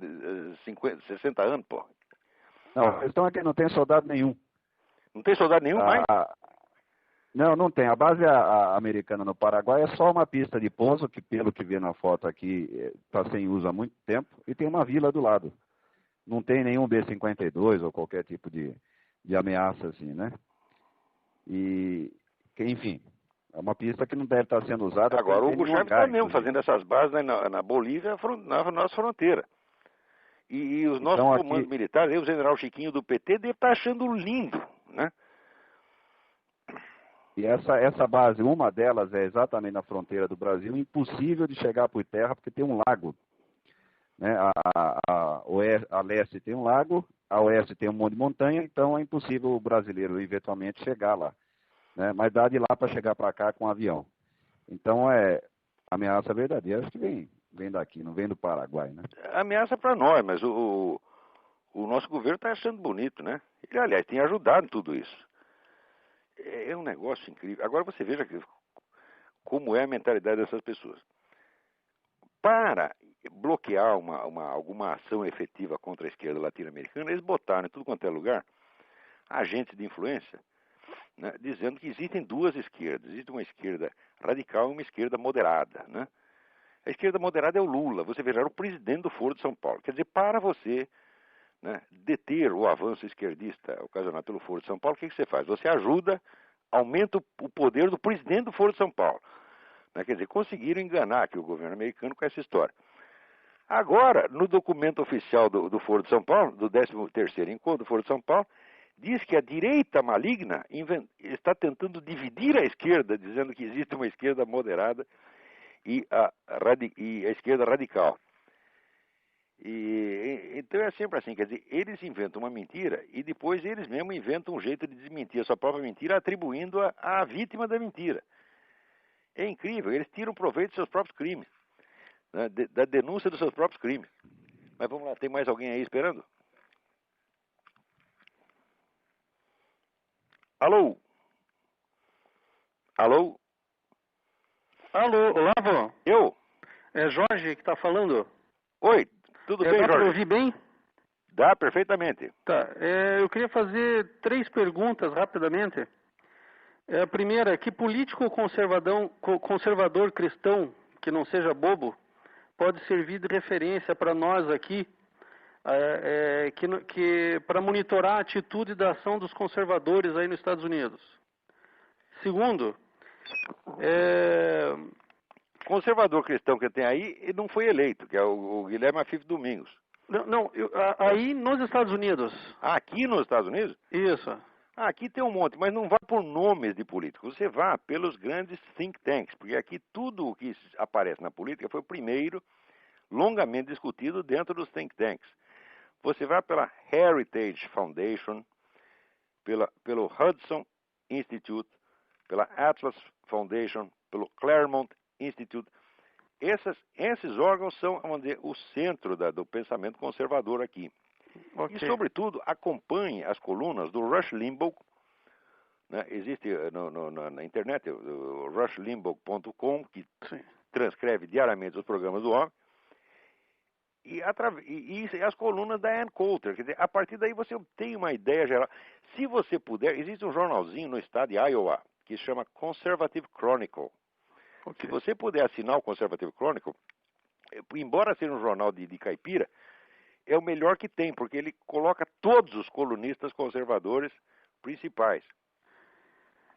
60 anos, pô? Não, a questão é que não tem soldado nenhum. Não tem soldado nenhum mais? Não tem. A base americana no Paraguai é só uma pista de pouso, que pelo que vê na foto aqui, está sem uso há muito tempo, e tem uma vila do lado. Não tem nenhum B-52 ou qualquer tipo de ameaça assim, né? E, enfim, é uma pista que não deve estar sendo usada. Agora, o Hugo Chávez está mesmo fazendo essas bases na Bolívia, na nossa fronteira. E os nossos comandos militares, o general Chiquinho do PT, deve estar achando lindo, né? E essa base, uma delas é exatamente na fronteira do Brasil, impossível de chegar por terra porque tem um lago. Né? A leste tem um lago a oeste tem um monte de montanha, então é impossível o brasileiro eventualmente chegar lá, né? Mas dá de lá para chegar para cá com avião. Então é ameaça verdadeira, acho que vem daqui, não vem do Paraguai, né? Ameaça para nós, mas o nosso governo está achando bonito, né? Ele, aliás, tem ajudado em tudo isso. É um negócio incrível. Agora você veja como é a mentalidade dessas pessoas. Para bloquear alguma ação efetiva contra a esquerda latino-americana, eles botaram em tudo quanto é lugar agentes de influência, né, dizendo que existem duas esquerdas. Existe uma esquerda radical e uma esquerda moderada, né? A esquerda moderada é o Lula. Você veja, era o presidente do Foro de São Paulo. Quer dizer, para você, né, deter o avanço esquerdista ocasionado pelo Foro de São Paulo, o que você faz? Você ajuda, aumenta o poder do presidente do Foro de São Paulo. Né? Quer dizer, conseguiram enganar aqui o governo americano com essa história. Agora, no documento oficial do Foro de São Paulo, do 13º encontro do Foro de São Paulo, diz que a direita maligna está tentando dividir a esquerda, dizendo que existe uma esquerda moderada e a esquerda radical. Então é sempre assim, quer dizer, eles inventam uma mentira e depois eles mesmos inventam um jeito de desmentir a sua própria mentira, atribuindo-a à vítima da mentira. É incrível, eles tiram proveito dos seus próprios crimes, né, da denúncia dos seus próprios crimes. Mas vamos lá, tem mais alguém aí esperando? Alô? Alô? Alô, Olavo? Eu? É Jorge que está falando. Oi, tudo bem, Dá para Jorge? ouvir bem? Dá, perfeitamente. Tá. Eu queria fazer 3 perguntas rapidamente. A primeira, que político conservador cristão, que não seja bobo, pode servir de referência para nós aqui, para monitorar a atitude da ação dos conservadores aí nos Estados Unidos? Segundo, Conservador cristão que tem aí, ele não foi eleito, que é o Guilherme Afif Domingos. Aí nos Estados Unidos. Aqui nos Estados Unidos? Isso. Aqui tem um monte, mas não vá por nomes de políticos. Você vá pelos grandes think tanks, porque aqui tudo o que aparece na política foi primeiro longamente discutido dentro dos think tanks. Você vai pela Heritage Foundation, pelo Hudson Institute, pela Atlas Foundation, pelo Claremont Institute. Esses órgãos são, vamos dizer, o centro do pensamento conservador aqui. Okay. E, sobretudo, acompanhe as colunas do Rush Limbaugh, né? Existe na internet o rushlimbaugh.com, que transcreve diariamente os programas do homem, e as colunas da Ann Coulter. Quer dizer, a partir daí você tem uma ideia geral. Se você puder, existe um jornalzinho no estado de Iowa, que se chama Conservative Chronicle. Okay. Se você puder assinar o Conservative Chronicle, embora seja um jornal de caipira, é o melhor que tem, porque ele coloca todos os colunistas conservadores principais.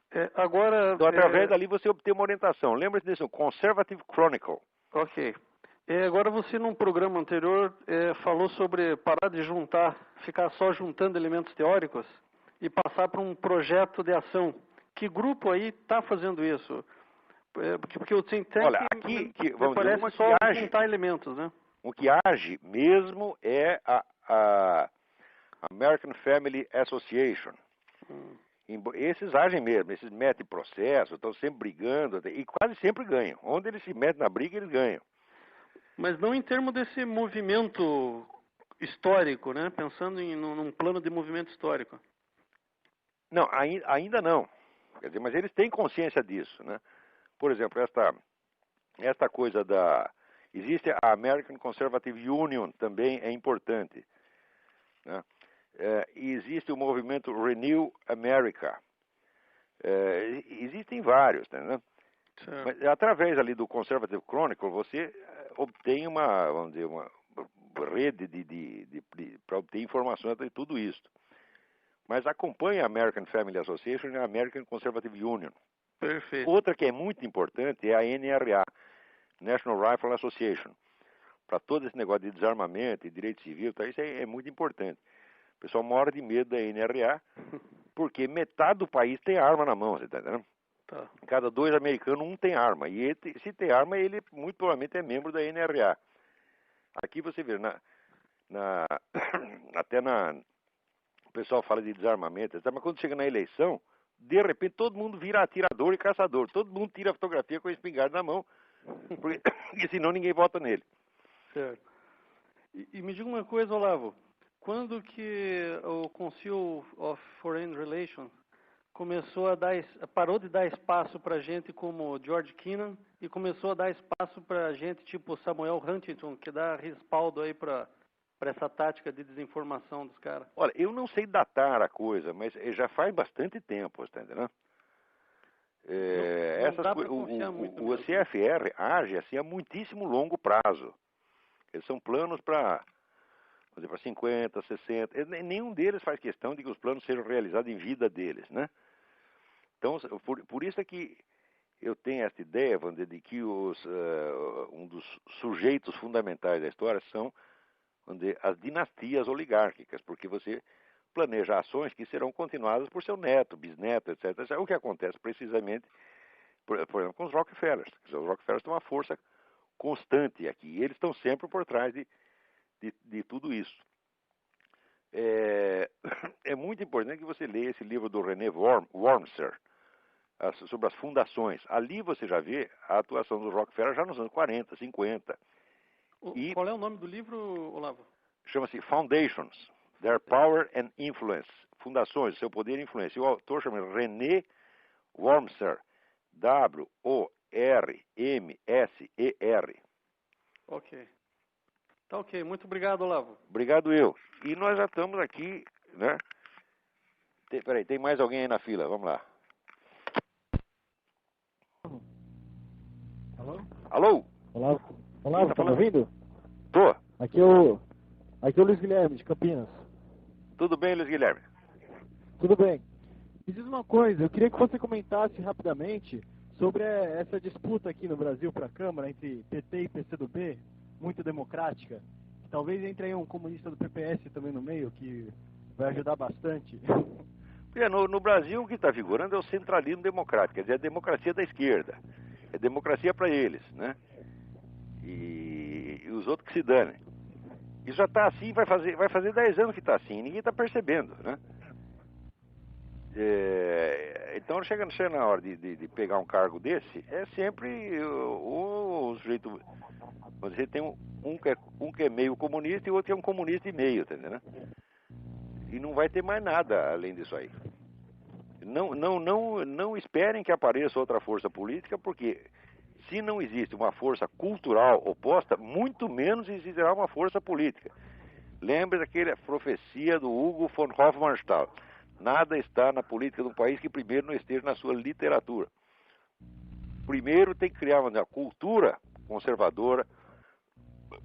Então, através dali você obtém uma orientação. Lembre-se disso, Conservative Chronicle. Ok. Agora você, num programa anterior, falou sobre parar de ficar só juntando elementos teóricos e passar para um projeto de ação. Que grupo aí está fazendo isso? Porque o think tank, olha, aqui, parece dizer, só juntar elementos, né? O que age mesmo é a American Family Association. Esses agem mesmo, esses metem processo, estão sempre brigando, e quase sempre ganham. Onde eles se metem na briga, eles ganham. Mas não em termos desse movimento histórico, né? Pensando num plano de movimento histórico. Não, ainda não. Quer dizer, mas eles têm consciência disso, né? Por exemplo, esta coisa existe a American Conservative Union, também é importante, né? E existe o movimento Renew America. Existem vários, né? Mas, através ali do Conservative Chronicle, você obtém uma rede para obter informações de tudo isso. Mas acompanha a American Family Association e a American Conservative Union. Perfeito. Outra que é muito importante é a NRA, National Rifle Association. Para todo esse negócio de desarmamento e direito civil, tá, isso é muito importante. O pessoal morre de medo da NRA, porque metade do país tem arma na mão, você está entendendo? Tá. Cada 2 americanos, um tem arma. E se tem arma, ele muito provavelmente é membro da NRA. Aqui você vê, até na o pessoal fala de desarmamento, etc., mas quando chega na eleição, de repente todo mundo vira atirador e caçador. Todo mundo tira a fotografia com a espingarda na mão, porque senão ninguém vota nele. Certo. E me diga uma coisa, Olavo. Quando que o Council of Foreign Relations parou de dar espaço para gente como George Kennan e começou a dar espaço para gente tipo Samuel Huntington, que dá respaldo aí para essa tática de desinformação dos caras? Olha, eu não sei datar a coisa, mas já faz bastante tempo, está entendendo? O CFR age assim a muitíssimo longo prazo. Eles são planos para 50, 60. Nenhum deles faz questão de que os planos sejam realizados em vida deles, né? Então, por isso é que eu tenho essa ideia, Wander, de que um dos sujeitos fundamentais da história são as dinastias oligárquicas, porque você planeja ações que serão continuadas por seu neto, bisneto, etc. É o que acontece precisamente, por exemplo, com os Rockefellers. Os Rockefellers têm uma força constante aqui, e eles estão sempre por trás de tudo isso. É muito importante que você leia esse livro do René Wormser, sobre as fundações. Ali você já vê a atuação dos Rockefeller já nos anos 40, 50. Qual é o nome do livro, Olavo? Chama-se Foundations, Their Power and Influence. Fundações, seu poder e influência. O autor chama René Wormser, W-O-R-M-S-E-R. Ok. Tá ok. Muito obrigado, Olavo. Obrigado eu. E nós já estamos aqui, né? Peraí, tem mais alguém aí na fila? Vamos lá. Alô? Alô? Olá, tá me ouvindo? Tô. Aqui é o Luiz Guilherme, de Campinas. Tudo bem, Luiz Guilherme? Tudo bem. Me diz uma coisa, eu queria que você comentasse rapidamente sobre essa disputa aqui no Brasil para a Câmara entre PT e PCdoB, muito democrática. Talvez entre aí um comunista do PPS também no meio, que vai ajudar bastante. No Brasil, o que está figurando é o centralismo democrático, quer dizer, a democracia da esquerda. É democracia para eles, né? E os outros que se danem. Isso já está assim, vai fazer 10 anos que está assim, e ninguém está percebendo, né? Então, chega na hora de pegar um cargo desse, é sempre o sujeito... Você tem um que é meio comunista e o outro que é um comunista e meio, tá entendendo? E não vai ter mais nada além disso aí. Não esperem que apareça outra força política, porque se não existe uma força cultural oposta, muito menos existirá uma força política. Lembre daquela profecia do Hugo von Hofmannsthal. Nada está na política de um país que primeiro não esteja na sua literatura. Primeiro tem que criar uma cultura conservadora,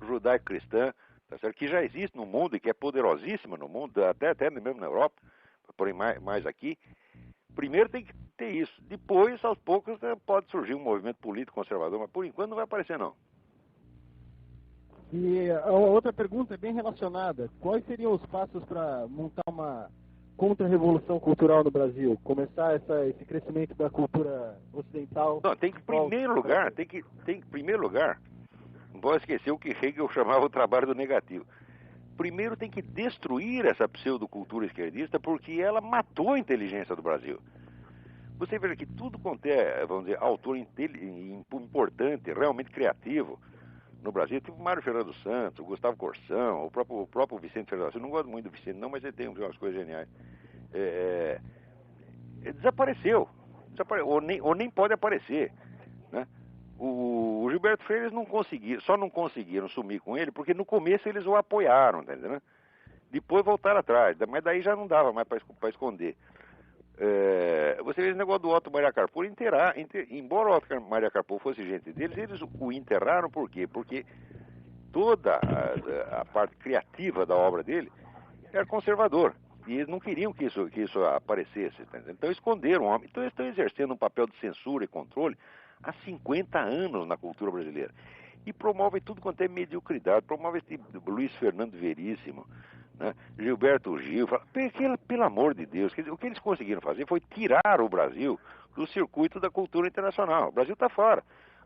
judaico-cristã, tá certo? Que já existe no mundo e que é poderosíssima no mundo, até mesmo na Europa, porém mais aqui. Primeiro tem que ter isso. Depois, aos poucos, pode surgir um movimento político conservador, mas por enquanto não vai aparecer, não. E a outra pergunta é bem relacionada. Quais seriam os passos para montar uma contra-revolução cultural no Brasil? Começar esse crescimento da cultura ocidental? Não, tem que, em primeiro lugar, não pode esquecer o que Hegel chamava o trabalho do negativo. Primeiro tem que destruir essa pseudocultura esquerdista, porque ela matou a inteligência do Brasil. Você veja que tudo quanto é, vamos dizer, autor importante, realmente criativo no Brasil, tipo o Mário Fernando Santos, o Gustavo Corsão, o próprio Vicente Fernandes. Eu não gosto muito do Vicente, não, mas ele tem umas coisas geniais. Desapareceu. Ou nem pode aparecer, né? O Gilberto Freire só não conseguiram sumir com ele porque no começo eles o apoiaram, tá entendendo? Depois voltaram atrás, mas daí já não dava mais para esconder. Você vê esse negócio do Otto Maria Carpo, embora o Otto Maria Carpo fosse gente deles, eles o enterraram por quê? Porque toda a parte criativa da obra dele era conservador. E eles não queriam que isso aparecesse, tá entendendo? Então esconderam o homem. Então eles estão exercendo um papel de censura e controle há 50 anos na cultura brasileira. E promovem tudo quanto é mediocridade. Promovem esse Luiz Fernando Veríssimo, né? Gilberto Gil. Pelo amor de Deus, o que eles conseguiram fazer foi tirar o Brasil do circuito da cultura internacional. O Brasil está fora.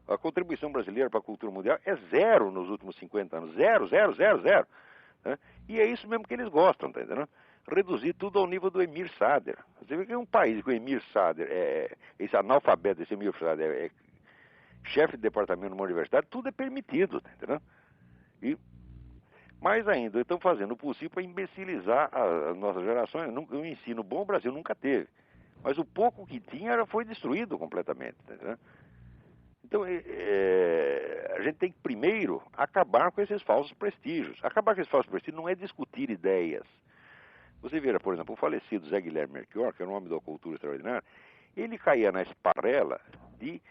A contribuição brasileira para a cultura mundial é zero nos últimos 50 anos. Zero, zero, zero, zero. Né? E é isso mesmo que eles gostam, tá entendendo? reduzir tudo ao nível do Emir Sader. Você vê que é um país que o Emir Sader, esse analfabeto, esse Emir Sader é chefe de departamento numa universidade, tudo é permitido, tá entendendo? E mais ainda, estão fazendo o possível para imbecilizar as nossas gerações. O ensino bom o Brasil nunca teve. Mas o pouco que tinha foi destruído completamente. Tá entendendo? Então, a gente tem que primeiro acabar com esses falsos prestígios. Acabar com esses falsos prestígios não é discutir ideias. Você vê, por exemplo, o falecido Zé Guilherme Melchior, que é um homem da cultura extraordinária, ele caía na esparrela de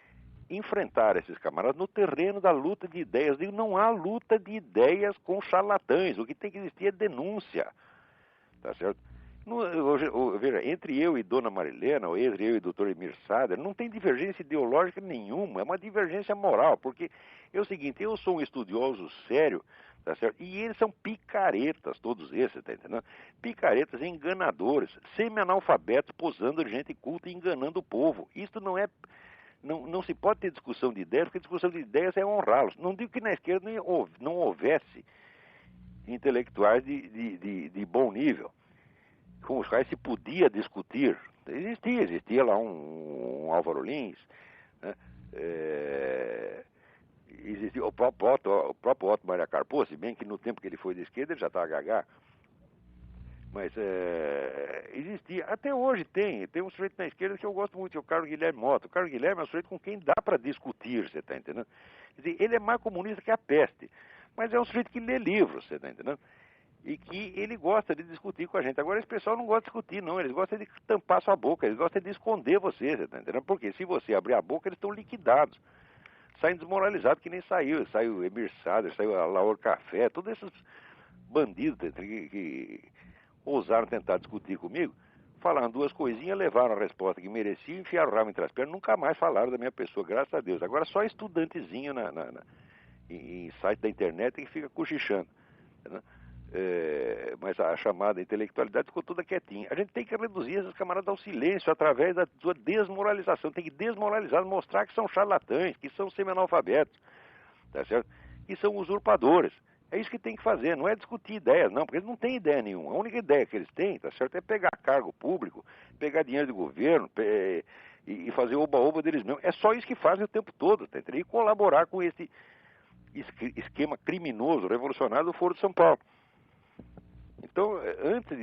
enfrentar esses camaradas no terreno da luta de ideias. Eu digo, não há luta de ideias com charlatães. O que tem que existir é denúncia. Tá certo? Veja, entre eu e Dona Marilena, ou entre eu e Dr. Emir Sader, não tem divergência ideológica nenhuma, é uma divergência moral, porque é o seguinte, eu sou um estudioso sério, tá certo? E eles são picaretas, todos esses, tá entendendo? Picaretas enganadores, semi-analfabetos, posando de gente culta e enganando o povo. Isso não se pode ter discussão de ideias, porque discussão de ideias é honrá-los. Não digo que na esquerda não houvesse intelectuais de bom nível, com os quais se podia discutir. Existia lá um Álvaro Lins, né? Existia o próprio Otto Maria Carpo, se bem que no tempo que ele foi de esquerda ele já estava gagá. Mas existia, até hoje tem um sujeito na esquerda que eu gosto muito, que é o Carlos Guilherme Mota. O Carlos Guilherme é um sujeito com quem dá para discutir, você está entendendo? Quer dizer, ele é mais comunista que a peste, mas é um sujeito que lê livros, você está entendendo? E que ele gosta de discutir com a gente. Agora, esse pessoal não gosta de discutir, não. Eles gostam de tampar sua boca, eles gostam de esconder você tá entendendo? Porque se você abrir a boca, eles estão liquidados. Saem desmoralizados que nem saiu. Saiu o Emir Sader, saiu a Laor Café, todos esses bandidos que ousaram tentar discutir comigo, falaram duas coisinhas, levaram a resposta que mereciam, enfiaram o rabo entre as pernas, nunca mais falaram da minha pessoa, graças a Deus. Agora só estudantezinho em site da internet que fica cochichando. Né? Mas a chamada intelectualidade ficou toda quietinha. A gente tem que reduzir esses camaradas ao silêncio através da sua desmoralização. Tem que desmoralizar, mostrar que são charlatães, que são semi-analfabetos, tá certo? Que são usurpadores. É isso que tem que fazer, não é discutir ideias, não, porque eles não têm ideia nenhuma. A única ideia que eles têm, tá certo, é pegar cargo público, pegar dinheiro do governo e fazer oba-oba deles mesmos. É só isso que fazem o tempo todo, tá entendendo? E colaborar com esse esquema criminoso, revolucionário do Foro de São Paulo. Então, antes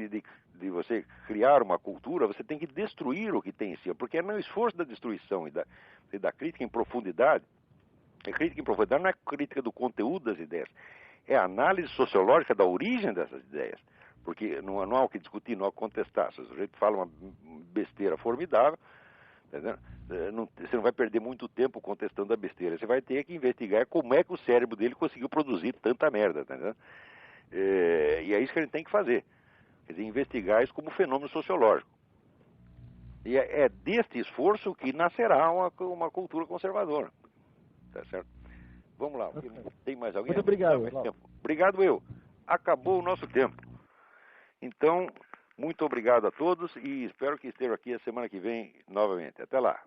de você criar uma cultura, você tem que destruir o que tem em si, porque é no esforço da destruição e da crítica em profundidade. A crítica em profundidade não é crítica do conteúdo das ideias, é a análise sociológica da origem dessas ideias. Porque não há o que discutir, não há o que contestar. Se o sujeito fala uma besteira formidável, entendeu? Você não vai perder muito tempo contestando a besteira. Você vai ter que investigar como é que o cérebro dele conseguiu produzir tanta merda, entendeu? E é isso que a gente tem que fazer. Quer dizer, investigar isso como fenômeno sociológico. E é deste esforço que nascerá uma cultura conservadora. Tá certo? Vamos lá. Tem mais alguém? Muito obrigado. Obrigado eu. Acabou o nosso tempo. Então, muito obrigado a todos e espero que estejam aqui a semana que vem novamente. Até lá.